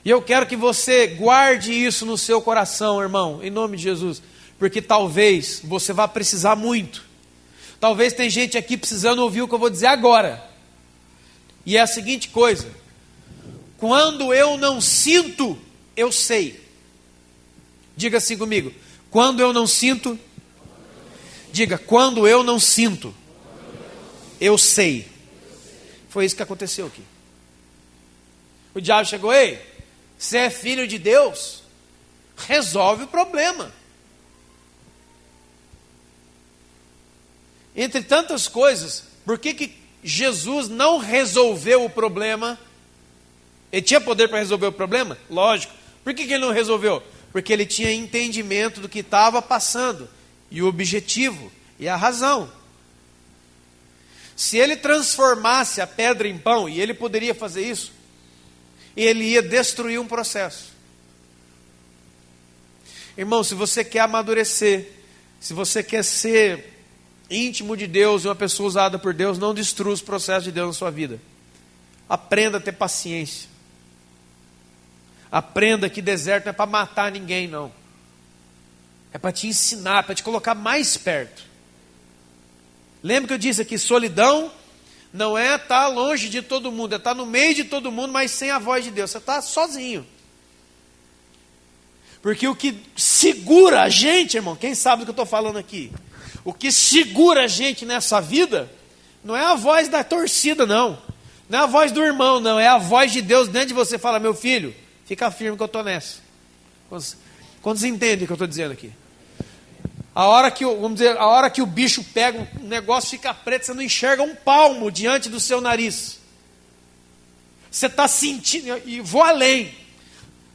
E eu quero que você guarde isso no seu coração, irmão, em nome de Jesus. Porque talvez você vá precisar muito. Talvez tem gente aqui precisando ouvir o que eu vou dizer agora. E é a seguinte coisa. Quando eu não sinto, eu sei. Diga assim comigo. Quando eu não sinto, diga, quando eu não sinto, eu sei. Foi isso que aconteceu aqui. O diabo chegou, ei, você é filho de Deus? Resolve o problema. Entre tantas coisas, por que Jesus não resolveu o problema? Ele tinha poder para resolver o problema? Lógico. Por que ele não resolveu? Porque ele tinha entendimento do que estava passando, e o objetivo, e a razão. Se ele transformasse a pedra em pão, e ele poderia fazer isso, ele ia destruir um processo. Irmão, se você quer amadurecer, se você quer ser íntimo de Deus e uma pessoa usada por Deus, não destrua os processos de Deus na sua vida. Aprenda a ter paciência. Aprenda que deserto não é para matar ninguém, não. É para te ensinar, para te colocar mais perto. Lembra que eu disse aqui, solidão não é estar longe de todo mundo, é estar no meio de todo mundo, mas sem a voz de Deus. Você está sozinho. Porque o que segura a gente, irmão, quem sabe do que eu estou falando aqui? O que segura a gente nessa vida não é a voz da torcida, não. Não é a voz do irmão, não. É a voz de Deus dentro de você. Fala, meu filho, fica firme que eu estou nessa. Quantos entendem o que eu estou dizendo aqui? A hora que, vamos dizer, a hora que o bicho pega, o negócio fica preto, você não enxerga um palmo diante do seu nariz. Você está sentindo, e vou além.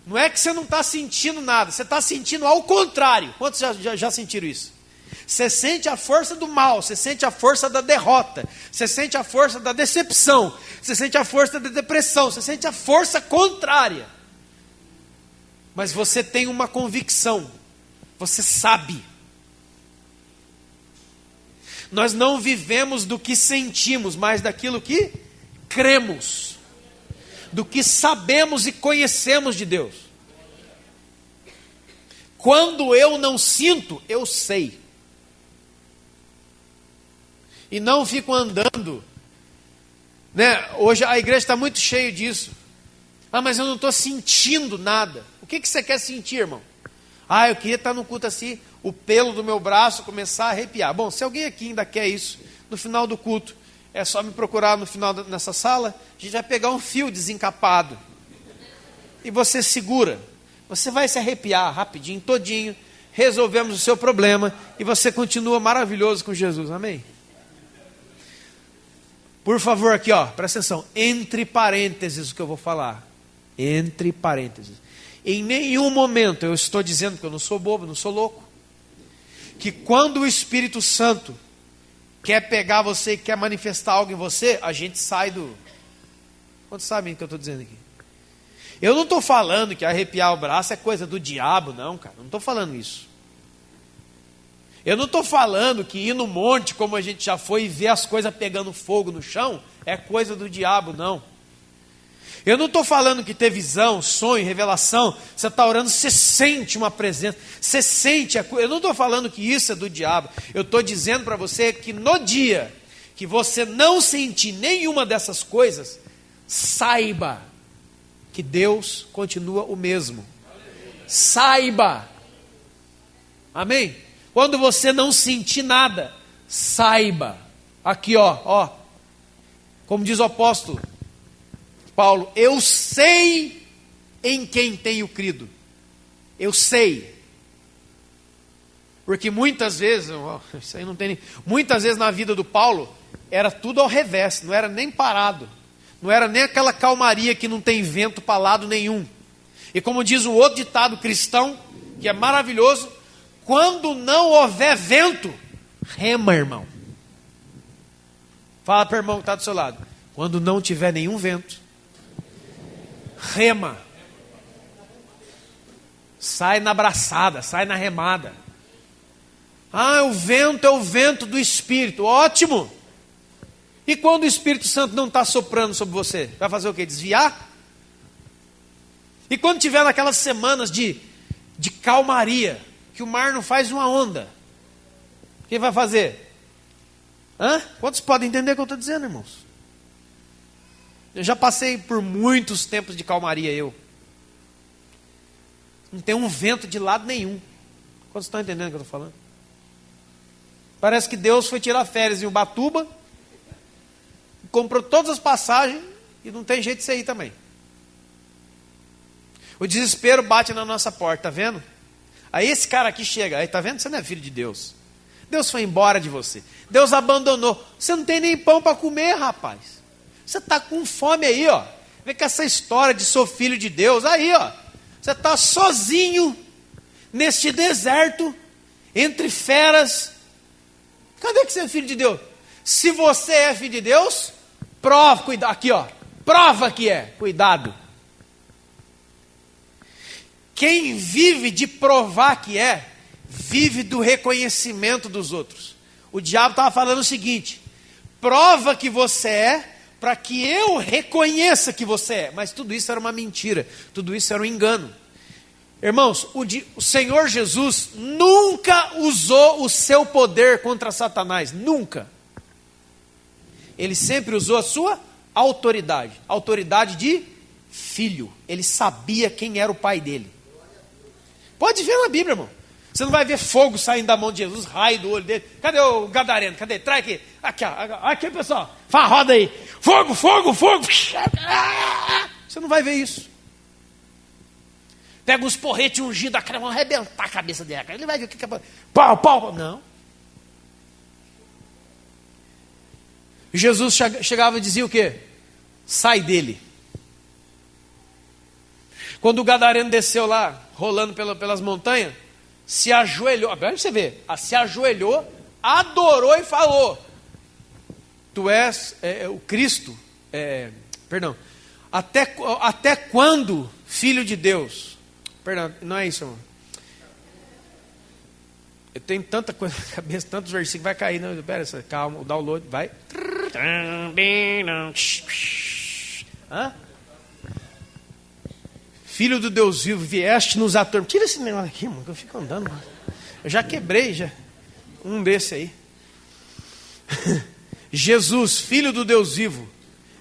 Não é que você não está sentindo nada, você está sentindo ao contrário. Quantos já sentiram isso? Você sente a força do mal, você sente a força da derrota, você sente a força da decepção, você sente a força da depressão, você sente a força contrária. Mas você tem uma convicção, você sabe. Nós não vivemos do que sentimos, mas daquilo que cremos, do que sabemos e conhecemos de Deus. Quando eu não sinto, eu sei. E não fico andando, né? Hoje a igreja está muito cheia disso. Ah, mas eu não estou sentindo nada. O que você quer sentir, irmão? Ah, eu queria estar no culto assim, o pelo do meu braço começar a arrepiar. Bom, se alguém aqui ainda quer isso, no final do culto, é só me procurar no final nessa sala, a gente vai pegar um fio desencapado. E você segura. Você vai se arrepiar rapidinho, todinho, resolvemos o seu problema, e você continua maravilhoso com Jesus, amém? Por favor, aqui, ó, presta atenção, entre parênteses o que eu vou falar. Entre parênteses. Em nenhum momento eu estou dizendo que eu não sou bobo, não sou louco. Que quando o Espírito Santo quer pegar você e quer manifestar algo em você, a gente sai do... Quantos sabem o que eu estou dizendo aqui? Eu não estou falando que arrepiar o braço é coisa do diabo, não, cara. Não estou falando isso. Eu não estou falando que ir no monte, como a gente já foi, e ver as coisas pegando fogo no chão, é coisa do diabo, não. Eu não estou falando que ter visão, sonho, revelação, você está orando, você sente uma presença, você sente a coisa. Eu não estou falando que isso é do diabo. Eu estou dizendo para você que no dia que você não sentir nenhuma dessas coisas, saiba que Deus continua o mesmo. Saiba. Amém? Quando você não sentir nada, saiba. Aqui, ó. Como diz o apóstolo Paulo, eu sei em quem tenho crido. Eu sei. Porque muitas vezes, isso aí não tem nem, muitas vezes na vida do Paulo, era tudo ao revés, não era nem parado. Não era nem aquela calmaria que não tem vento para lado nenhum. E como diz o outro ditado cristão, que é maravilhoso, quando não houver vento, rema, irmão. Fala para o irmão que está do seu lado. Quando não tiver nenhum vento, rema. Sai na braçada, sai na remada. Ah, o vento é o vento do Espírito. Ótimo. E quando o Espírito Santo não está soprando sobre você? Vai fazer o quê? Desviar? E quando tiver naquelas semanas de calmaria, que o mar não faz uma onda, o que vai fazer? Quantos podem entender o que eu estou dizendo, irmãos? Eu já passei por muitos tempos de calmaria, eu. Não tem um vento de lado nenhum. Quantos estão entendendo o que eu estou falando? Parece que Deus foi tirar férias em Ubatuba, comprou todas as passagens e não tem jeito de você ir também. O desespero bate na nossa porta, tá vendo? Aí esse cara aqui chega, aí tá vendo? Você não é filho de Deus. Deus foi embora de você. Deus abandonou. Você não tem nem pão para comer, rapaz. Você está com fome aí, ó. Vê que essa história de sou filho de Deus, aí, ó. Você está sozinho neste deserto, entre feras. Cadê que você é filho de Deus? Se você é filho de Deus, prova, cuidado, aqui, ó. Prova que é, cuidado. Quem vive de provar que é, vive do reconhecimento dos outros. O diabo estava falando o seguinte: prova que você é, para que eu reconheça que você é. Mas tudo isso era uma mentira, tudo isso era um engano. Irmãos, o Senhor Jesus nunca usou o seu poder contra Satanás, nunca. Ele sempre usou a sua autoridade, autoridade de filho. Ele sabia quem era o pai dele. Pode ver na Bíblia, irmão. Você não vai ver fogo saindo da mão de Jesus, raio do olho dele. Cadê o gadareno? Cadê? Traz aqui. Aqui, pessoal. Fala, roda aí. Fogo, fogo, fogo. Você não vai ver isso. pega uns porretes ungidos, vão arrebentar a cabeça dela. Ele vai ver o que é. Pau. Não. Jesus chegava e dizia o quê? Sai dele. Quando o gadareno desceu lá, rolando pelas montanhas, se ajoelhou, agora você vê, se ajoelhou, adorou e falou: tu és o Cristo, até quando, filho de Deus? Perdão, não é isso, irmão. Eu tenho tanta coisa na cabeça, tantos versículos, vai cair, não, pera, calma, o download, vai. Hã? Filho do Deus vivo, vieste nos atormentar. Tira esse negócio aqui, mano, que eu fico andando, mano. Eu já quebrei um desse aí. Jesus, filho do Deus vivo,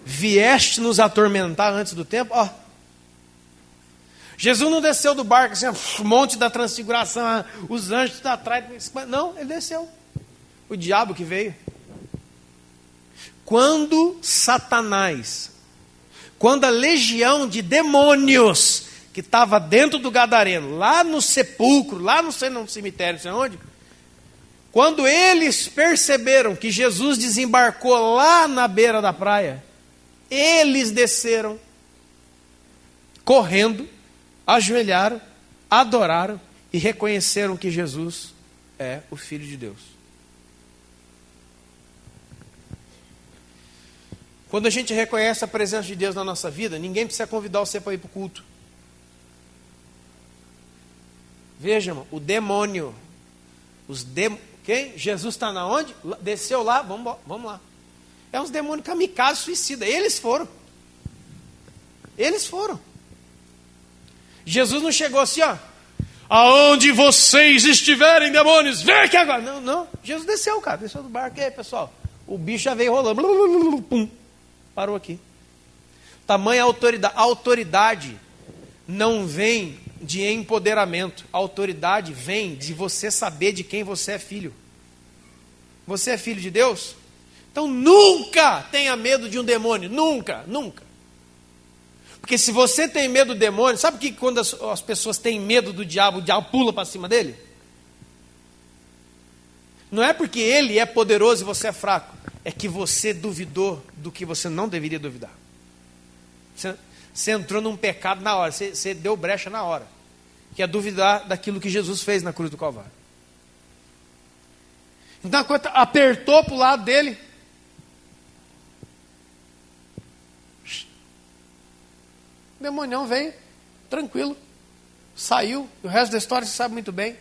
vieste nos atormentar antes do tempo. Ó. Jesus não desceu do barco assim, monte da transfiguração, os anjos estão atrás. Não, ele desceu. O diabo que veio. Quando Satanás, quando a legião de demônios que estava dentro do gadareno, lá no sepulcro, lá no cemitério, não sei onde, quando eles perceberam que Jesus desembarcou lá na beira da praia, eles desceram, correndo, ajoelharam, adoraram e reconheceram que Jesus é o Filho de Deus. Quando a gente reconhece a presença de Deus na nossa vida, ninguém precisa convidar você para ir para o culto. Veja, irmão, o demônio, quem? Jesus está na onde? Desceu lá, vamos lá. É uns demônios kamikaze, suicida. Eles foram. Jesus não chegou assim, ó. Aonde vocês estiverem, demônios, vem aqui agora. Não. Jesus desceu, cara. Desceu do barco. E aí, pessoal? O bicho já veio rolando. Pum. Parou aqui. Tamanha autoridade. A autoridade não vem de empoderamento. A autoridade vem de você saber de quem você é filho. Você é filho de Deus? Então nunca tenha medo de um demônio. Nunca. Porque se você tem medo do demônio, sabe que quando as pessoas têm medo do diabo, o diabo pula para cima dele? Não é porque ele é poderoso e você é fraco. É que você duvidou do que você não deveria duvidar. Você entrou num pecado na hora. Você deu brecha na hora. Que é duvidar daquilo que Jesus fez na cruz do Calvário. Então a coisa apertou para o lado dele. O demonião veio, tranquilo. Saiu. O resto da história você sabe muito bem.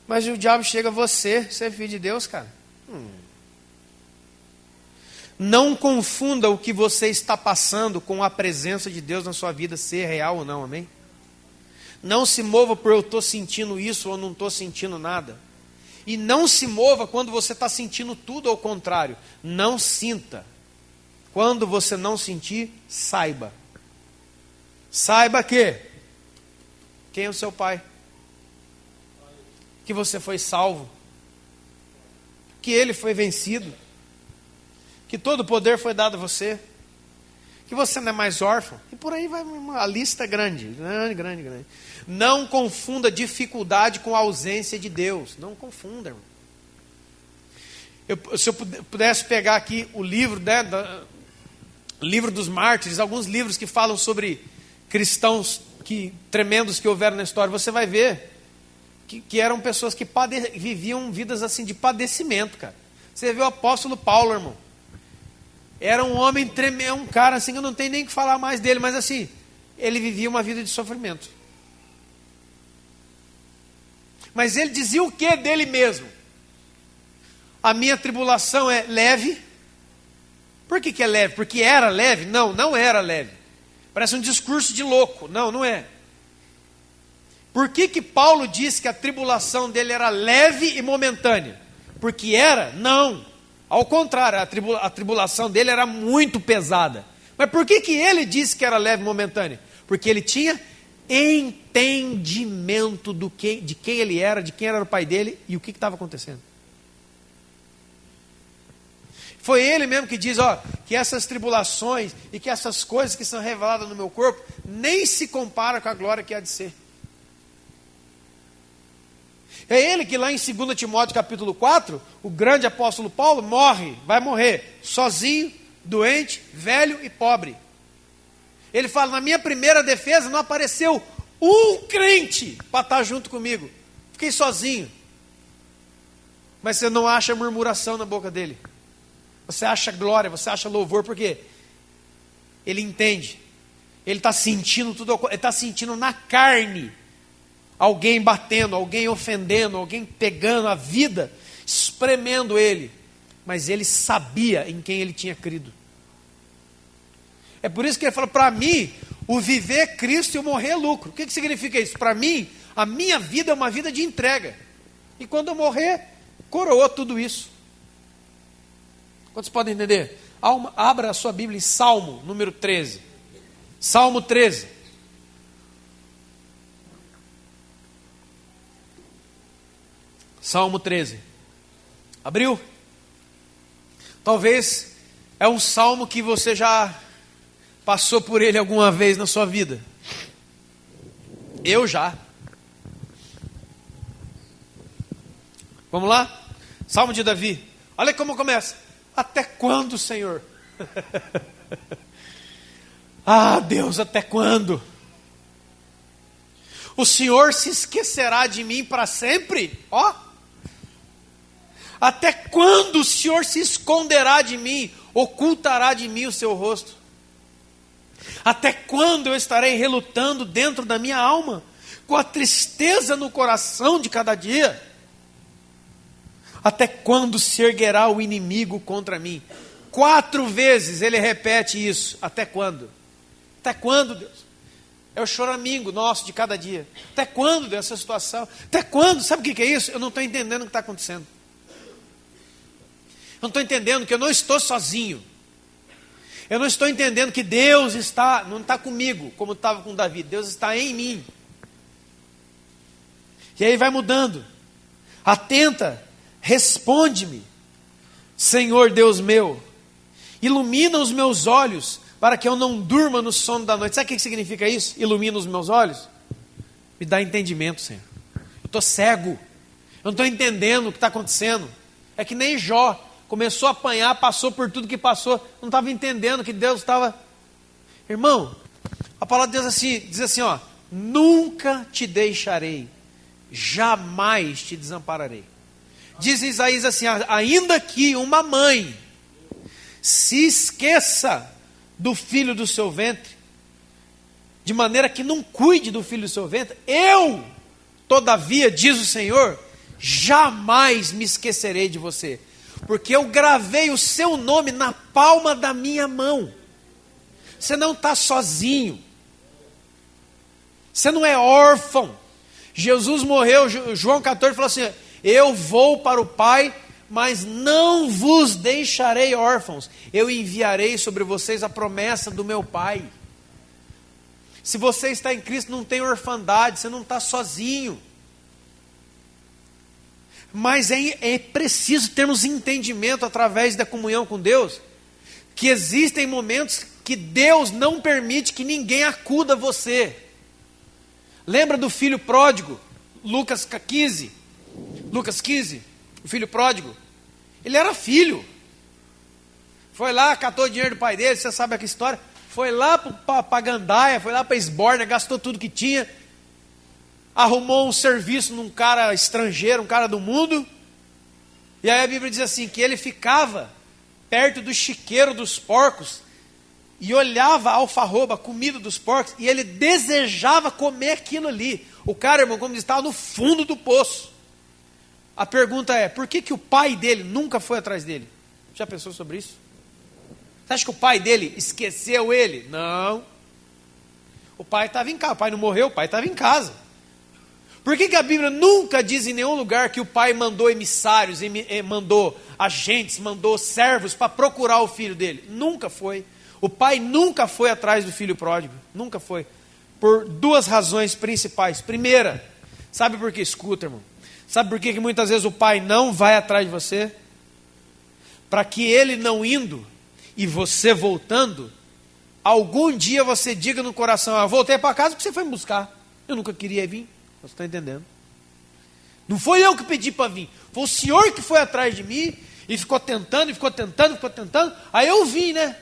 Mas o diabo chega, você é filho de Deus, cara. Não confunda o que você está passando com a presença de Deus na sua vida, ser real ou não, amém? Não se mova por eu estou sentindo isso ou não estou sentindo nada. E não se mova quando você está sentindo tudo ao contrário. Não sinta. Quando você não sentir, saiba. Saiba que quem é o seu pai? Que você foi salvo. Que ele foi vencido. Que todo o poder foi dado a você. Que você não é mais órfão. E por aí vai uma lista grande. Não confunda dificuldade com a ausência de Deus. Não confunda, irmão. Se eu pudesse pegar aqui o livro, livro dos mártires, alguns livros que falam sobre cristãos tremendos que houveram na história, você vai ver que eram pessoas que viviam vidas assim de padecimento, cara. Você vê o apóstolo Paulo, irmão. Era um homem tremendo, um cara assim, eu não tenho nem que falar mais dele, mas assim, ele vivia uma vida de sofrimento. Mas ele dizia o que dele mesmo? A minha tribulação é leve. Por que é leve? Porque era leve? Não era leve. Parece um discurso de louco. Não é. Por que Paulo disse que a tribulação dele era leve e momentânea? Porque era? Não. Ao contrário, a tribulação dele era muito pesada. Mas por que ele disse que era leve e momentânea? Porque ele tinha entendimento de quem ele era, de quem era o pai dele e o que estava acontecendo. Foi ele mesmo que diz, que essas tribulações e que essas coisas que são reveladas no meu corpo nem se comparam com a glória que há de ser. É ele que lá em 2 Timóteo capítulo 4, o grande apóstolo Paulo vai morrer, sozinho, doente, velho e pobre. Ele fala, na minha primeira defesa não apareceu um crente para estar junto comigo. Fiquei sozinho. Mas você não acha murmuração na boca dele. Você acha glória, você acha louvor, por quê? Ele entende. Ele está sentindo tudo, ele está sentindo na carne alguém batendo, alguém ofendendo, alguém pegando a vida, espremendo ele. Mas ele sabia em quem ele tinha crido. É por isso que ele falou, para mim, o viver é Cristo e o morrer é lucro. O que significa isso? Para mim, a minha vida é uma vida de entrega. E quando eu morrer, coroou tudo isso. Quantos podem entender? Abra a sua Bíblia em Salmo, número 13. Salmo 13. Salmo 13. Abriu? Talvez é um salmo que você já passou por ele alguma vez na sua vida. Eu já. Vamos lá? Salmo de Davi. Olha como começa. Até quando, Senhor? Ah, Deus, até quando? O Senhor se esquecerá de mim para sempre? Ó. Até quando o Senhor se esconderá de mim, ocultará de mim o seu rosto? Até quando eu estarei relutando dentro da minha alma, com a tristeza no coração de cada dia? Até quando se erguerá o inimigo contra mim? 4 vezes ele repete isso. Até quando? Até quando, Deus? É o choramingo nosso de cada dia. Até quando, Deus, essa situação? Até quando? Sabe o que é isso? Eu não estou entendendo o que está acontecendo. Eu não estou entendendo que eu não estou sozinho. Eu não estou entendendo que Deus não está comigo, como estava com Davi. Deus está em mim. E aí vai mudando. Atenta, responde-me, Senhor Deus meu. Ilumina os meus olhos, para que eu não durma no sono da noite. Sabe o que significa isso? Ilumina os meus olhos. Me dá entendimento, Senhor. Eu estou cego. Eu não estou entendendo o que está acontecendo. É que nem Jó. Começou a apanhar, passou por tudo que passou, não estava entendendo que Deus estava... Irmão, a palavra de Deus diz assim, ó, nunca te deixarei, jamais te desampararei. Diz Isaías assim, ainda que uma mãe se esqueça do filho do seu ventre, de maneira que não cuide do filho do seu ventre, eu, todavia, diz o Senhor, jamais me esquecerei de você. Porque eu gravei o seu nome na palma da minha mão. Você não está sozinho. Você não é órfão. Jesus morreu, João 14 falou assim, eu vou para o Pai, mas não vos deixarei órfãos. Eu enviarei sobre vocês a promessa do meu Pai. Se você está em Cristo, não tem orfandade, você não está sozinho. Mas é preciso termos entendimento através da comunhão com Deus, que existem momentos que Deus não permite que ninguém acuda a você. Lembra do filho pródigo, Lucas 15, o filho pródigo? Ele era filho. Foi lá, catou o dinheiro do pai dele, você sabe aquela história. Foi lá para Gandaia, foi lá para Esbórnia, gastou tudo que tinha. Arrumou um serviço num cara estrangeiro, um cara do mundo. E aí a Bíblia diz assim, que ele ficava perto do chiqueiro dos porcos e olhava a alfarroba, a comida dos porcos, e ele desejava comer aquilo ali. O cara, irmão, como diz, estava no fundo do poço. A pergunta é, por que o pai dele nunca foi atrás dele? Já pensou sobre isso? Você acha que o pai dele esqueceu ele? Não. O pai estava em casa, o pai não morreu, o pai estava em casa. Por que a Bíblia nunca diz em nenhum lugar que o pai mandou emissários, mandou agentes, mandou servos para procurar o filho dele? Nunca foi. O pai nunca foi atrás do filho pródigo. Nunca foi. Por 2 razões principais. Primeira, sabe por que? Escuta, irmão. Sabe por que muitas vezes o pai não vai atrás de você? Para que ele não indo e você voltando, algum dia você diga no coração, voltei para casa porque você foi me buscar. Eu nunca queria vir. Você está entendendo? Não foi eu que pedi para vir. Foi o senhor que foi atrás de mim e ficou tentando, Aí eu vim, né?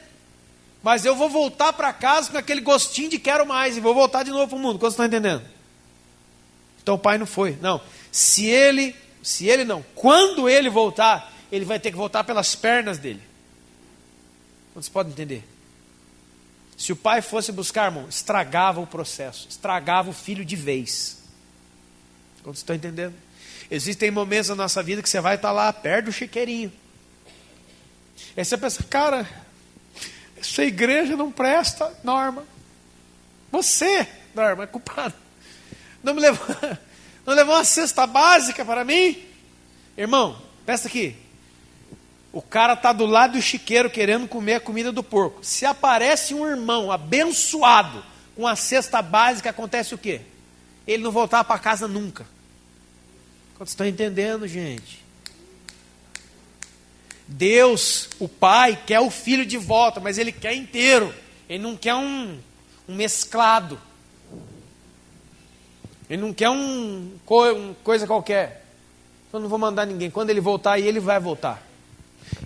Mas eu vou voltar para casa com aquele gostinho de quero mais. E vou voltar de novo para o mundo. Quantos estão entendendo? Então o pai não foi. Não. Quando ele voltar, ele vai ter que voltar pelas pernas dele. Vocês podem entender? Se o pai fosse buscar, irmão, estragava o processo. Estragava o filho de vez. Vocês estão entendendo? Existem momentos na nossa vida que você vai estar lá perto do chiqueirinho. Aí você pensa, cara, essa igreja não presta, Norma. Você, Norma, é culpado. Não levou uma cesta básica para mim? Irmão, presta aqui. O cara está do lado do chiqueiro querendo comer a comida do porco. Se aparece um irmão abençoado com a cesta básica, acontece o quê? Ele não voltar para casa nunca. Vocês estão entendendo, gente? Deus, o pai, quer o filho de volta, mas ele quer inteiro. Ele não quer um mesclado. Ele não quer uma coisa qualquer. Eu não vou mandar ninguém. Quando ele voltar, aí ele vai voltar.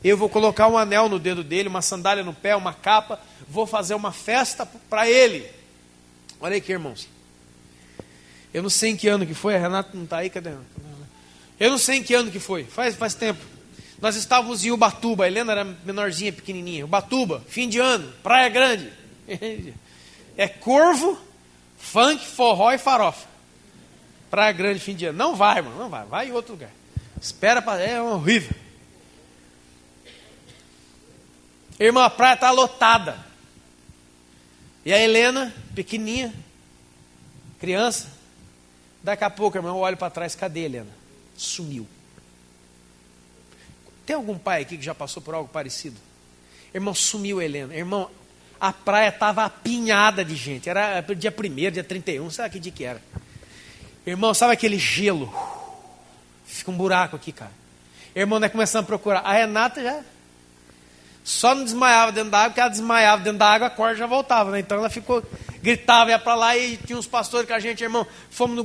Eu vou colocar um anel no dedo dele, uma sandália no pé, uma capa. Vou fazer uma festa para ele. Olha aqui, irmãos. Eu não sei em que ano que foi. A Renata não está aí, cadê? Eu não sei em que ano que foi. Faz tempo. Nós estávamos em Ubatuba. A Helena era menorzinha, pequenininha. Ubatuba, fim de ano, Praia Grande. É corvo, funk, forró e farofa. Praia Grande, fim de ano. Não vai, irmão, não vai. Vai em outro lugar. Espera para... É horrível. Irmão, a praia está lotada. E a Helena, pequenininha, criança. Daqui a pouco, irmão, eu olho para trás. Cadê a Helena? Sumiu. Tem algum pai aqui que já passou por algo parecido? Irmão, sumiu a Helena. Irmão, a praia estava apinhada de gente. Era dia 1º, dia 31, sabe que dia que era? Irmão, sabe aquele gelo? Fica um buraco aqui, cara. Irmão, nós começamos a procurar. A Renata já só não desmaiava dentro da água, porque ela desmaiava dentro da água, a corda já voltava, né? Então ela ficou, gritava, ia para lá e tinha uns pastores com a gente, irmão. Fomos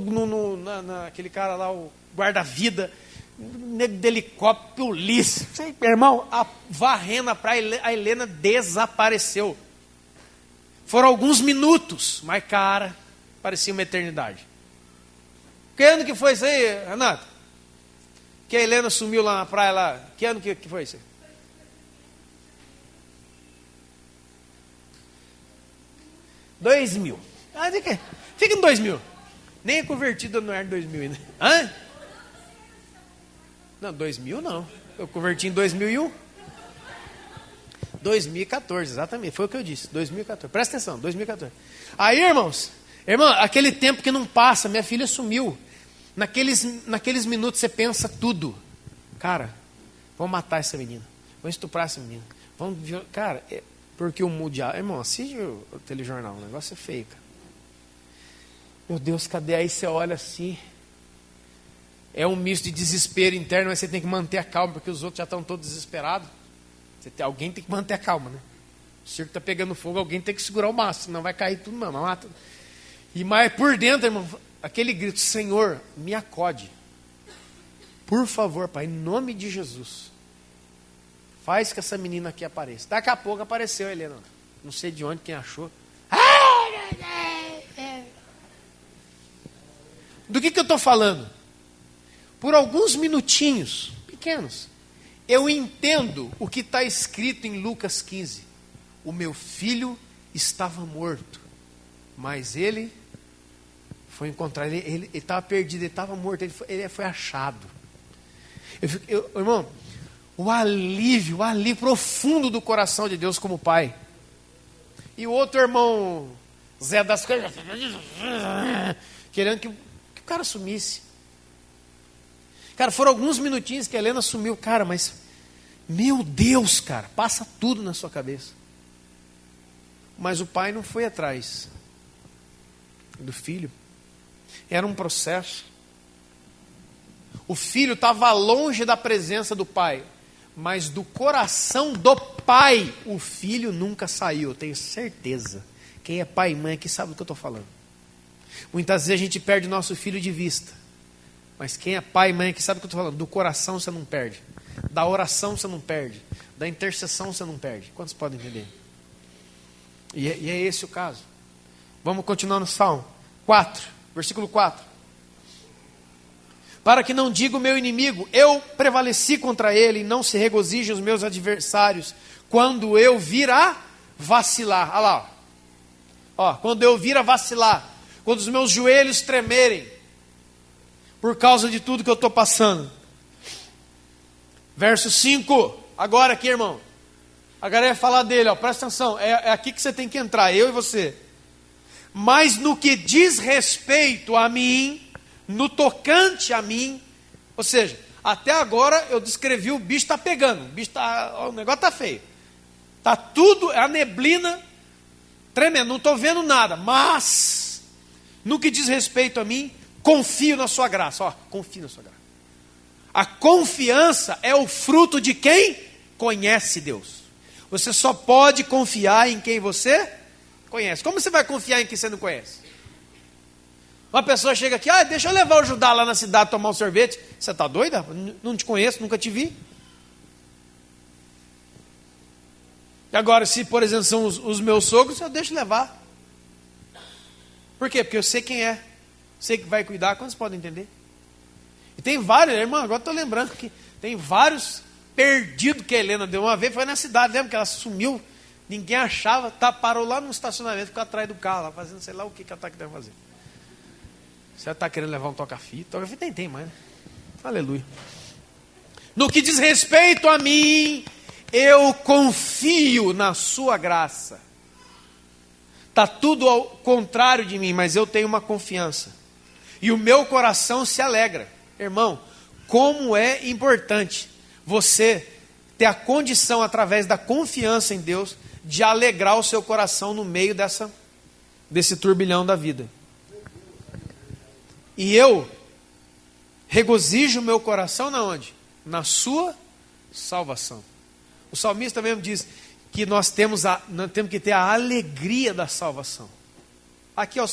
naquele cara lá, o guarda-vida, nego de helicóptero, polícia. Irmão, varrendo a praia, a Helena desapareceu. Foram alguns minutos, mas cara, parecia uma eternidade. Que ano que foi isso aí, Renato? Que a Helena sumiu lá na praia lá. Que ano que foi isso aí? 2000. Fica em 2000. Nem é convertido no ano 2000 ainda. Hã? Não, 2000 não. Eu converti em 2001. 2014, exatamente. Foi o que eu disse. 2014. Presta atenção, 2014. Aí, irmão, aquele tempo que não passa, minha filha sumiu. Naqueles minutos você pensa tudo. Cara, vamos matar essa menina. Vamos estuprar essa menina. Cara, porque o mundial... Irmão, assiste o telejornal, o negócio é feio, cara. Meu Deus, cadê? Aí você olha assim... É um misto de desespero interno, mas você tem que manter a calma, porque os outros já estão todos desesperados. Alguém tem que manter a calma, né? O circo está pegando fogo, alguém tem que segurar o máximo, senão vai cair tudo, mano, mata. Mas por dentro, irmão, aquele grito, Senhor, me acode. Por favor, Pai, em nome de Jesus. Faz que essa menina aqui apareça. Daqui a pouco apareceu a Helena. Não sei de onde, quem achou. Do que eu estou falando? Por alguns minutinhos, pequenos, eu entendo o que está escrito em Lucas 15. O meu filho estava morto, mas ele foi encontrado. Ele estava perdido, ele estava morto, ele foi achado. Irmão, o alívio profundo do coração de Deus como Pai. E o outro irmão, Zé das coisas, querendo que o cara sumisse. Cara, foram alguns minutinhos que a Helena sumiu. Cara, mas, meu Deus, cara, passa tudo na sua cabeça. Mas o pai não foi atrás do filho. Era um processo. O filho estava longe da presença do pai. Mas do coração do pai, o filho nunca saiu. Eu tenho certeza. Quem é pai e mãe aqui sabe do que eu estou falando. Muitas vezes a gente perde nosso filho de vista. Mas quem é pai e mãe aqui sabe o que eu estou falando. Do coração você não perde. Da oração você não perde. Da intercessão você não perde. Quantos podem entender? E é esse o caso. Vamos continuar no Salmo 4, versículo 4. Para que não diga o meu inimigo, eu prevaleci contra ele, e não se regozijem os meus adversários, quando eu vir a vacilar. Olha lá, ó, quando eu vir a vacilar, quando os meus joelhos tremerem, por causa de tudo que eu estou passando. Verso 5, agora aqui, irmão. Agora vai falar dele, ó, presta atenção, é aqui que você tem que entrar, eu e você. Mas no que diz respeito a mim, no tocante a mim, ou seja, até agora eu descrevi o bicho está pegando, o negócio está feio. Está tudo, a neblina tremendo, não estou vendo nada, mas no que diz respeito a mim, confio na sua graça, ó, confio na sua graça. A confiança é o fruto de quem conhece Deus. Você só pode confiar em quem você conhece. Como você vai confiar em quem você não conhece? Uma pessoa chega aqui, deixa eu levar o Judá lá na cidade tomar um sorvete. Você está doida? Não te conheço, nunca te vi. E agora, se por exemplo são os meus sogros, eu deixo levar. Por quê? Porque eu sei quem é. Sei que vai cuidar. Quantos podem entender? E tem vários, irmão, agora estou lembrando que tem vários perdidos que a Helena deu uma vez, foi na cidade, lembra que ela sumiu, ninguém achava, parou lá no estacionamento, ficou atrás do carro, lá, fazendo sei lá o que ela está querendo fazer. Você está querendo levar um toca-fita? Toca-fita tem mais, né? Aleluia. No que diz respeito a mim, eu confio na sua graça. Está tudo ao contrário de mim, mas eu tenho uma confiança. E o meu coração se alegra. Irmão, como é importante você ter a condição, através da confiança em Deus, de alegrar o seu coração no meio desse turbilhão da vida. E eu regozijo o meu coração na onde? Na sua salvação. O salmista mesmo diz que nós temos que ter a alegria da salvação. Aqui, ó,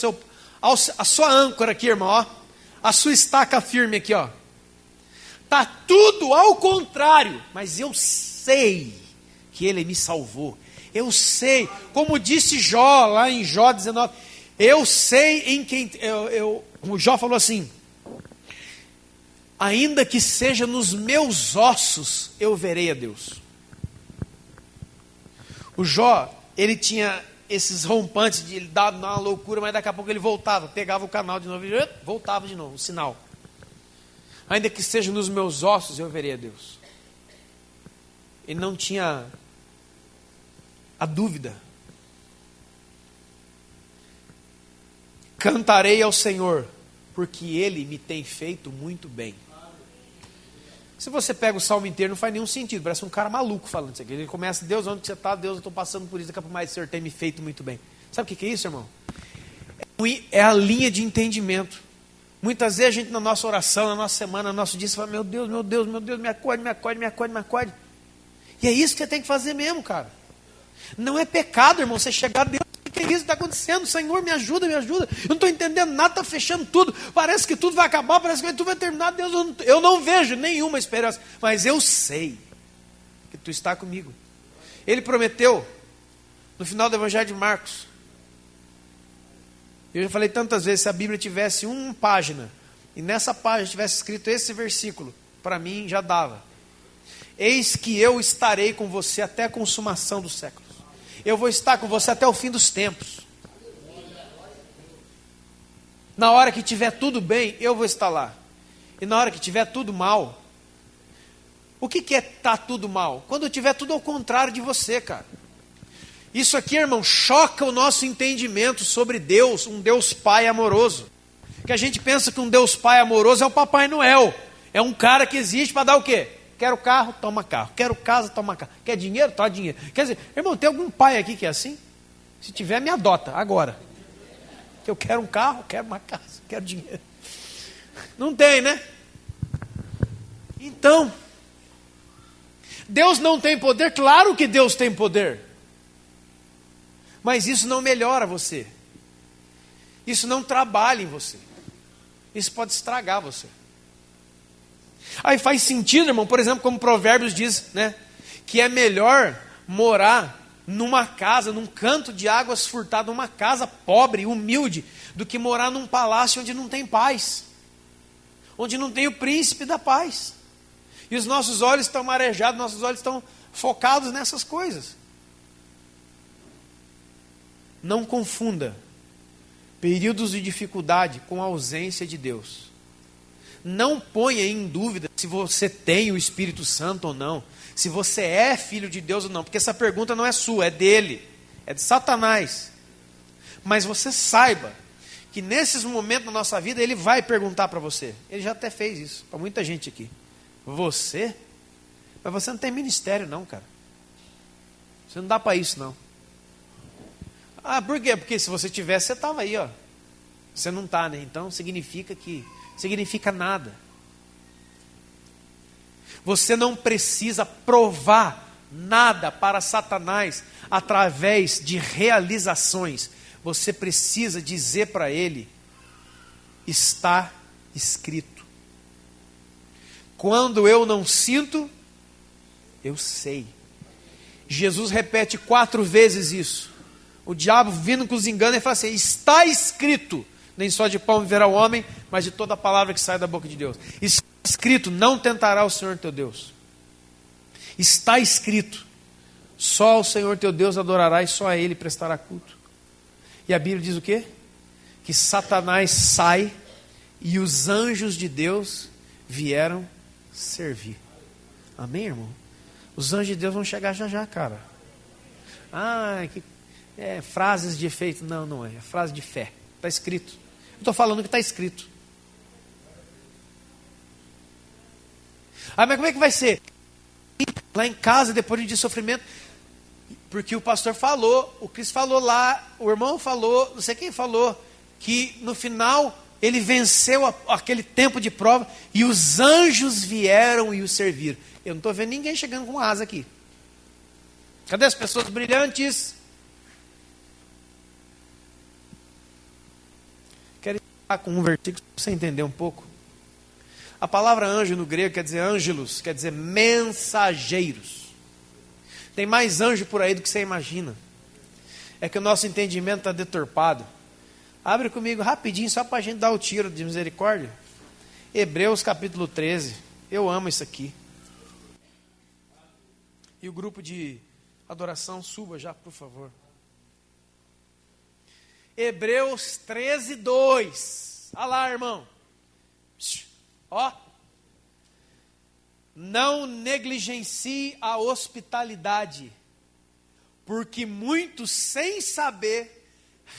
a sua âncora aqui, irmão, ó, a sua estaca firme aqui, ó. Está tudo ao contrário, mas eu sei que Ele me salvou. Eu sei, como disse Jó, lá em Jó 19, eu sei em quem... o Jó falou assim, ainda que seja nos meus ossos, eu verei a Deus. O Jó, ele tinha esses rompantes, de ele dar uma loucura, mas daqui a pouco ele voltava, pegava o canal de novo e voltava de novo, o sinal. Ainda que seja nos meus ossos, eu verei a Deus. Ele não tinha a dúvida. Cantarei ao Senhor, porque Ele me tem feito muito bem. Se você pega o salmo inteiro, não faz nenhum sentido. Parece um cara maluco falando isso aqui. Ele começa, Deus, onde você está? Deus, eu estou passando por isso. Daqui a pouco mais, o Senhor tem me feito muito bem. Sabe o que é isso, irmão? É a linha de entendimento. Muitas vezes a gente, na nossa oração, na nossa semana, no nosso dia, você fala, meu Deus, meu Deus, meu Deus, me acorde, me acorde, me acorde, me acorde. E é isso que você tem que fazer mesmo, cara. Não é pecado, irmão, você chegar a Deus, o que é isso que está acontecendo? Senhor, me ajuda, me ajuda. Eu não estou entendendo nada, está fechando tudo. Parece que tudo vai acabar, parece que tudo vai terminar. Deus, eu não vejo nenhuma esperança, mas eu sei que tu está comigo. Ele prometeu, no final do Evangelho de Marcos, eu já falei tantas vezes, se a Bíblia tivesse uma página, e nessa página tivesse escrito esse versículo, para mim já dava. Eis que eu estarei com você até a consumação dos séculos. Eu vou estar com você até o fim dos tempos. Na hora que tiver tudo bem, eu vou estar lá. E na hora que tiver tudo mal, o que é estar tudo mal? Quando tiver tudo ao contrário de você, cara. Isso aqui, irmão, choca o nosso entendimento sobre Deus, um Deus Pai amoroso. Que a gente pensa que um Deus Pai amoroso é o Papai Noel. É um cara que existe para dar o quê? Quero carro, toma carro. Quero casa, toma casa. Quer dinheiro? Toma dinheiro. Quer dizer, irmão, tem algum pai aqui que é assim? Se tiver, me adota, agora. Que eu quero um carro, quero uma casa, quero dinheiro. Não tem, né? Então, Deus não tem poder? Claro que Deus tem poder. Mas isso não melhora você. Isso não trabalha em você. Isso pode estragar você. Aí faz sentido, irmão, por exemplo, como Provérbios diz, né? Que é melhor morar numa casa, num canto de águas furtado, numa casa pobre, humilde, do que morar num palácio onde não tem paz, onde não tem o príncipe da paz. E os nossos olhos estão marejados, nossos olhos estão focados nessas coisas. Não confunda períodos de dificuldade com a ausência de Deus. Não ponha em dúvida se você tem o Espírito Santo ou não, se você é filho de Deus ou não, porque essa pergunta não é sua, é dele, é de Satanás. Mas você saiba que nesses momentos da nossa vida ele vai perguntar para você. Ele já até fez isso para muita gente aqui. Você? Mas você não tem ministério não, cara. Você não dá para isso não. Ah, por quê? Porque se você tivesse, você estava aí, ó. Você não está, né? Então significa nada. Você não precisa provar nada para Satanás através de realizações. Você precisa dizer para ele: está escrito. Quando eu não sinto, eu sei. Jesus repete 4 vezes isso. O diabo vindo com os enganos e fala assim: está escrito, nem só de pão viverá o homem, mas de toda a palavra que sai da boca de Deus. Está escrito, não tentará o Senhor teu Deus. Está escrito, só ao Senhor teu Deus adorarás, só a Ele prestará culto. E a Bíblia diz o quê? Que Satanás sai e os anjos de Deus vieram servir. Amém, irmão? Os anjos de Deus vão chegar já já, cara. Ah, que frases de efeito. Não, não é. É frase de fé. Está escrito. Eu estou falando que está escrito. Ah, mas como é que vai ser? Lá em casa, depois de um dia de sofrimento, porque o pastor falou, o Cris falou lá, o irmão falou, não sei quem falou, que no final ele venceu aquele tempo de prova e os anjos vieram e o serviram. Eu não estou vendo ninguém chegando com asa aqui. Cadê as pessoas brilhantes? Quero ir com um versículo para você entender um pouco. A palavra anjo no grego quer dizer ângelos, quer dizer mensageiros. Tem mais anjo por aí do que você imagina. É que o nosso entendimento está deturpado. Abre comigo rapidinho, só para a gente dar o tiro de misericórdia. Hebreus capítulo 13. Eu amo isso aqui. E o grupo de adoração suba já, por favor. Hebreus 13, 2. Olha lá, irmão. Ó. Não negligencie a hospitalidade, porque muitos, sem saber,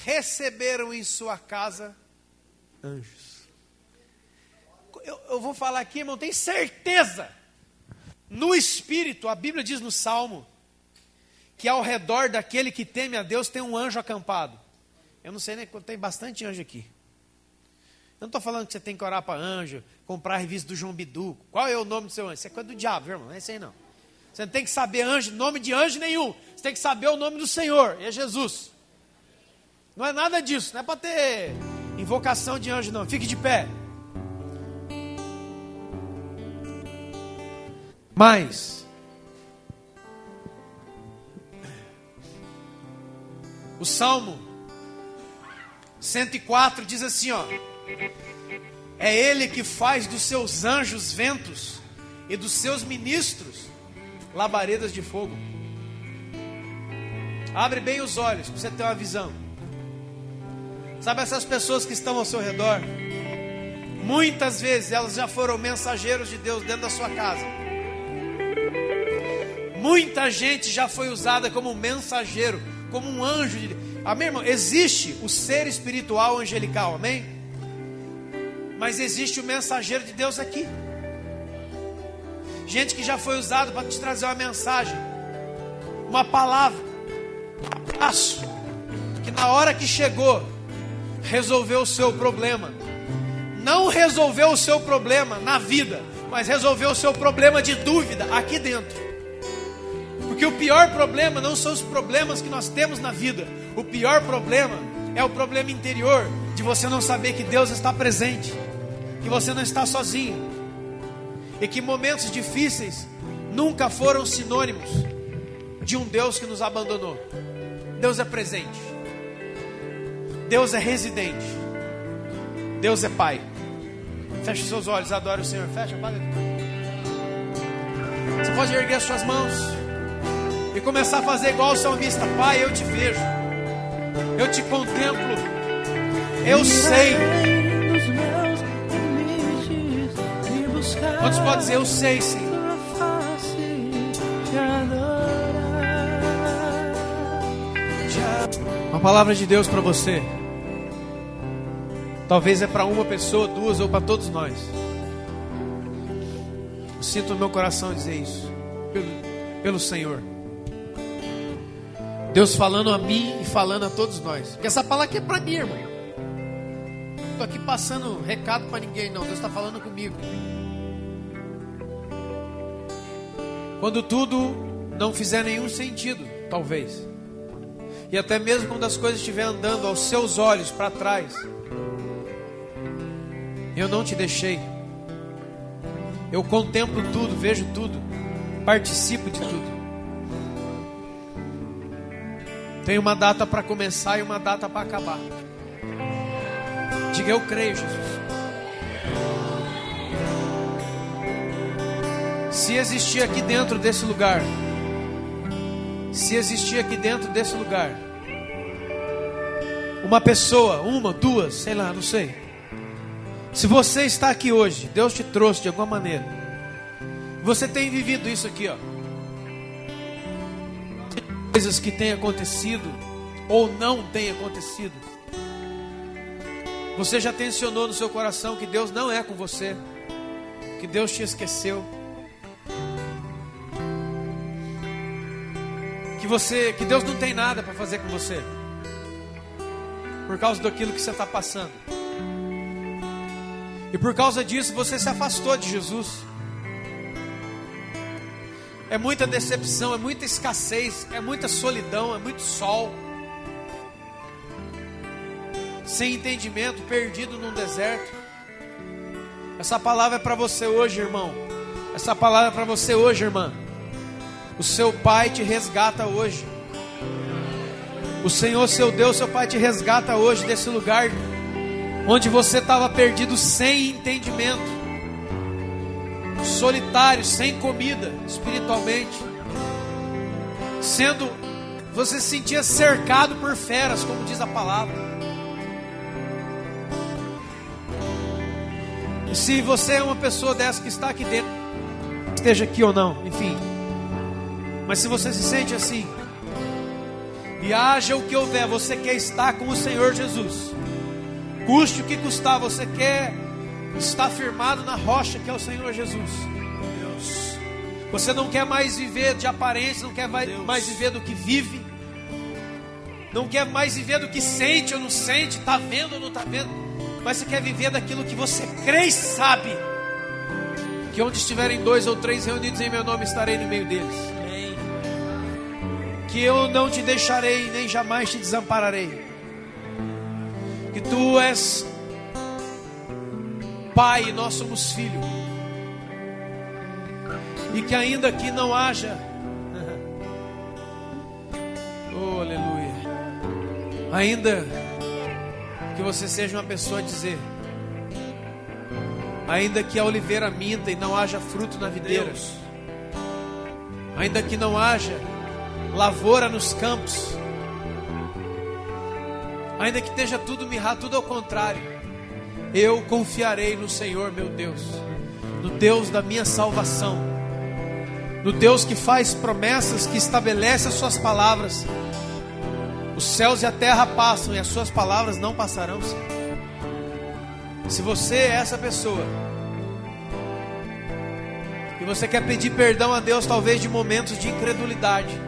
receberam em sua casa anjos. Eu vou falar aqui, irmão, tem certeza. No Espírito, a Bíblia diz no Salmo, que ao redor daquele que teme a Deus tem um anjo acampado. Eu não sei nem quando tem bastante anjo aqui. Eu não estou falando que você tem que orar para anjo, comprar a revista do João Bidu. Qual é o nome do seu anjo? Isso é coisa do diabo, irmão, não é isso aí não. Você não tem que saber nome de anjo nenhum. Você tem que saber o nome do Senhor, e é Jesus. Não é nada disso, não é para ter invocação de anjo não. Fique de pé. Mas o Salmo 104 diz assim, ó: é Ele que faz dos seus anjos ventos e dos seus ministros labaredas de fogo. Abre bem os olhos para você ter uma visão. Sabe essas pessoas que estão ao seu redor? Muitas vezes elas já foram mensageiros de Deus dentro da sua casa. Muita gente já foi usada como um mensageiro, como um anjo de Deus. Amém, irmão? Existe o ser espiritual angelical, amém? Mas existe o mensageiro de Deus aqui. Gente que já foi usado para te trazer uma mensagem, uma palavra, um abraço, que na hora que chegou, resolveu o seu problema. Não resolveu o seu problema na vida, mas resolveu o seu problema de dúvida aqui dentro. Porque o pior problema não são os problemas que nós temos na vida. O pior problema é o problema interior, de você não saber que Deus está presente, que você não está sozinho. E que momentos difíceis nunca foram sinônimos de um Deus que nos abandonou. Deus é presente. Deus é residente. Deus é Pai. Feche seus olhos, adore o Senhor. Fecha, apaga. Você pode erguer as suas mãos e começar a fazer igual o salmista. Pai, eu te vejo, eu te contemplo, eu sei. Quantos podem dizer, eu sei, Senhor? Uma palavra de Deus para você. Talvez é para uma pessoa, duas ou para todos nós. Eu sinto no meu coração dizer isso. Pelo Senhor. Deus falando a mim e falando a todos nós. Porque essa palavra aqui é para mim, irmão. Não estou aqui passando recado para ninguém, não. Deus está falando comigo. Quando tudo não fizer nenhum sentido, talvez. E até mesmo quando as coisas estiverem andando aos seus olhos para trás. Eu não te deixei. Eu contemplo tudo, vejo tudo, participo de tudo. Tem uma data para começar e uma data para acabar. Diga, eu creio, Jesus. Se existir aqui dentro desse lugar, uma pessoa, uma, duas, sei lá, não sei. Se você está aqui hoje, Deus te trouxe de alguma maneira. Você tem vivido isso aqui, ó. Coisas que têm acontecido ou não têm acontecido. Você já tensionou no seu coração que Deus não é com você, que Deus te esqueceu, que Deus não tem nada para fazer com você, por causa daquilo que você está passando. E por causa disso você se afastou de Jesus. É muita decepção, é muita escassez, é muita solidão, é muito sol, sem entendimento, perdido num deserto. Essa palavra é para você hoje, irmão. Essa palavra é para você hoje, irmã. O seu Pai te resgata hoje. O Senhor, seu Deus, seu Pai te resgata hoje desse lugar onde você estava perdido, sem entendimento, solitário, sem comida espiritualmente, você se sentia cercado por feras, como diz a palavra. E se você é uma pessoa dessa que está aqui dentro, esteja aqui ou não, enfim, mas se você se sente assim, e haja o que houver, você quer estar com o Senhor Jesus, custe o que custar, você quer estar firmado na rocha que é o Senhor Jesus. Deus, você não quer mais viver de aparência, não quer mais viver do que vive, não quer mais viver do que sente ou não sente, está vendo ou não está vendo, mas você quer viver daquilo que você crê e sabe, que onde estiverem 2 ou 3 reunidos em meu nome, estarei no meio deles. Amém. Que eu não te deixarei, nem jamais te desampararei. Que tu és Pai e nós somos filho. E que ainda que não haja oh, aleluia, ainda que você seja uma pessoa a dizer, ainda que a oliveira minta e não haja fruto na videira, ainda que não haja lavoura nos campos, ainda que esteja tudo mirrado, tudo ao contrário, eu confiarei no Senhor meu Deus, no Deus da minha salvação, no Deus que faz promessas, que estabelece as suas palavras. Os céus e a terra passam e as suas palavras não passarão. Se você é essa pessoa e você quer pedir perdão a Deus, talvez de momentos de incredulidade,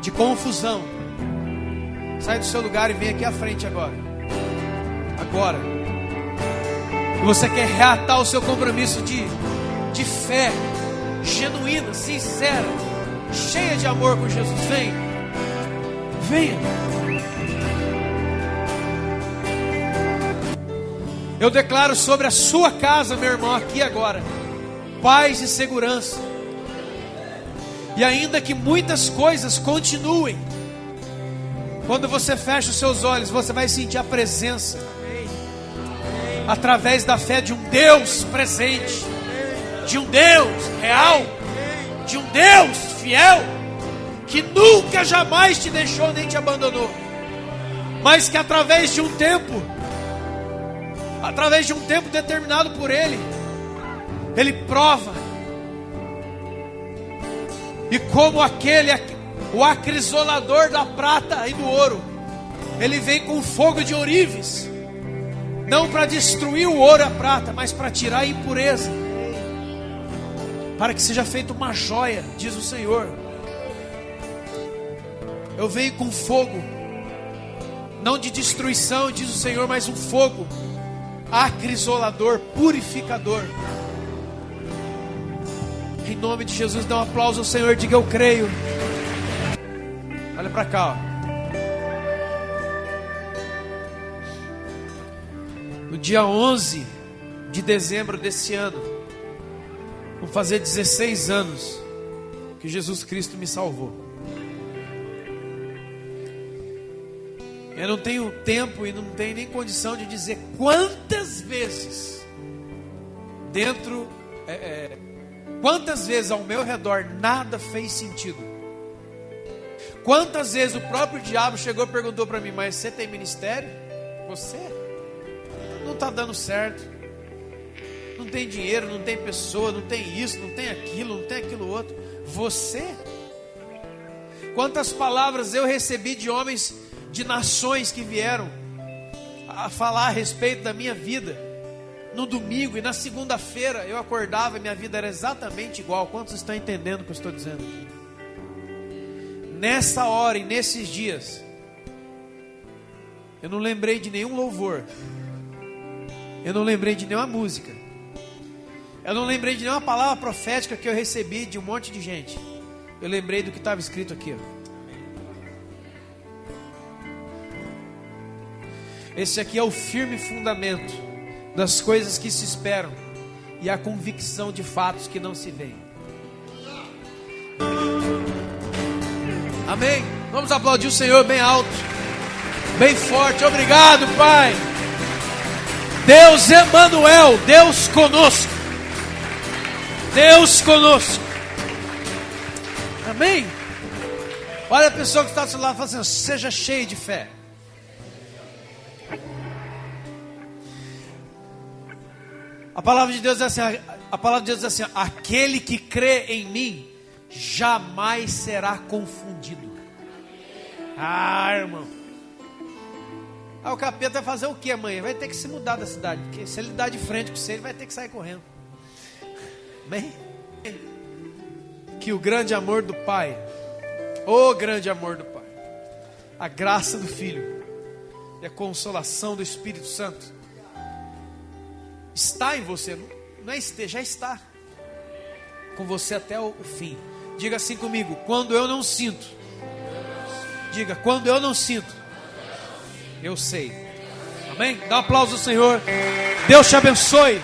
de confusão, sai do seu lugar e vem aqui à frente agora. Agora. E você quer reatar o seu compromisso de fé genuína, sincera, cheia de amor por Jesus. Venha. Venha. Eu declaro sobre a sua casa, meu irmão, aqui agora, paz e segurança. E ainda que muitas coisas continuem, quando você fecha os seus olhos, você vai sentir a presença, através da fé de um Deus presente, de um Deus real, de um Deus fiel, que nunca, jamais te deixou nem te abandonou, mas que através de um tempo determinado por Ele, Ele prova. E como o acrisolador da prata e do ouro, Ele vem com fogo de ourives, não para destruir o ouro e a prata, mas para tirar a impureza, para que seja feita uma joia, diz o Senhor. Eu venho com fogo, não de destruição, diz o Senhor, mas um fogo acrisolador, purificador. Em nome de Jesus, dá um aplauso ao Senhor, diga: eu creio. Olha para cá, ó. No dia 11 de dezembro desse ano, vão fazer 16 anos que Jesus Cristo me salvou. Eu não tenho tempo e não tenho nem condição de dizer quantas vezes quantas vezes ao meu redor nada fez sentido. Quantas vezes o próprio diabo chegou e perguntou para mim: mas você tem ministério? Você? Não está dando certo. Não tem dinheiro, não tem pessoa, não tem isso, não tem aquilo outro. Você? Quantas palavras eu recebi de homens de nações que vieram a falar a respeito da minha vida no domingo, e na segunda-feira eu acordava e minha vida era exatamente igual. Quantos estão entendendo o que eu estou dizendo aqui? Nessa hora e nesses dias, eu não lembrei de nenhum louvor, eu não lembrei de nenhuma música, eu não lembrei de nenhuma palavra profética que eu recebi de um monte de gente. Eu lembrei do que estava escrito aqui, ó. Esse aqui é o firme fundamento das coisas que se esperam e a convicção de fatos que não se veem. Amém? Vamos aplaudir o Senhor bem alto, bem forte. Obrigado, Pai. Deus Emanuel, Deus conosco. Deus conosco. Amém? Olha a pessoa que está do seu lado e fala assim: seja cheio de fé. A palavra de Deus diz assim: aquele que crê em mim jamais será confundido. Ah, irmão. O capeta vai fazer o que amanhã? Vai ter que se mudar da cidade, porque se ele dá de frente com você, ele vai ter que sair correndo. Amém? Que o grande amor do Pai, o grande amor do Pai, a graça do Filho e a consolação do Espírito Santo está em você, não é esteja, já está com você até o fim. Diga assim comigo: quando eu não sinto. Diga: quando eu não sinto, eu sei. Amém? Dá um aplauso ao Senhor. Deus te abençoe.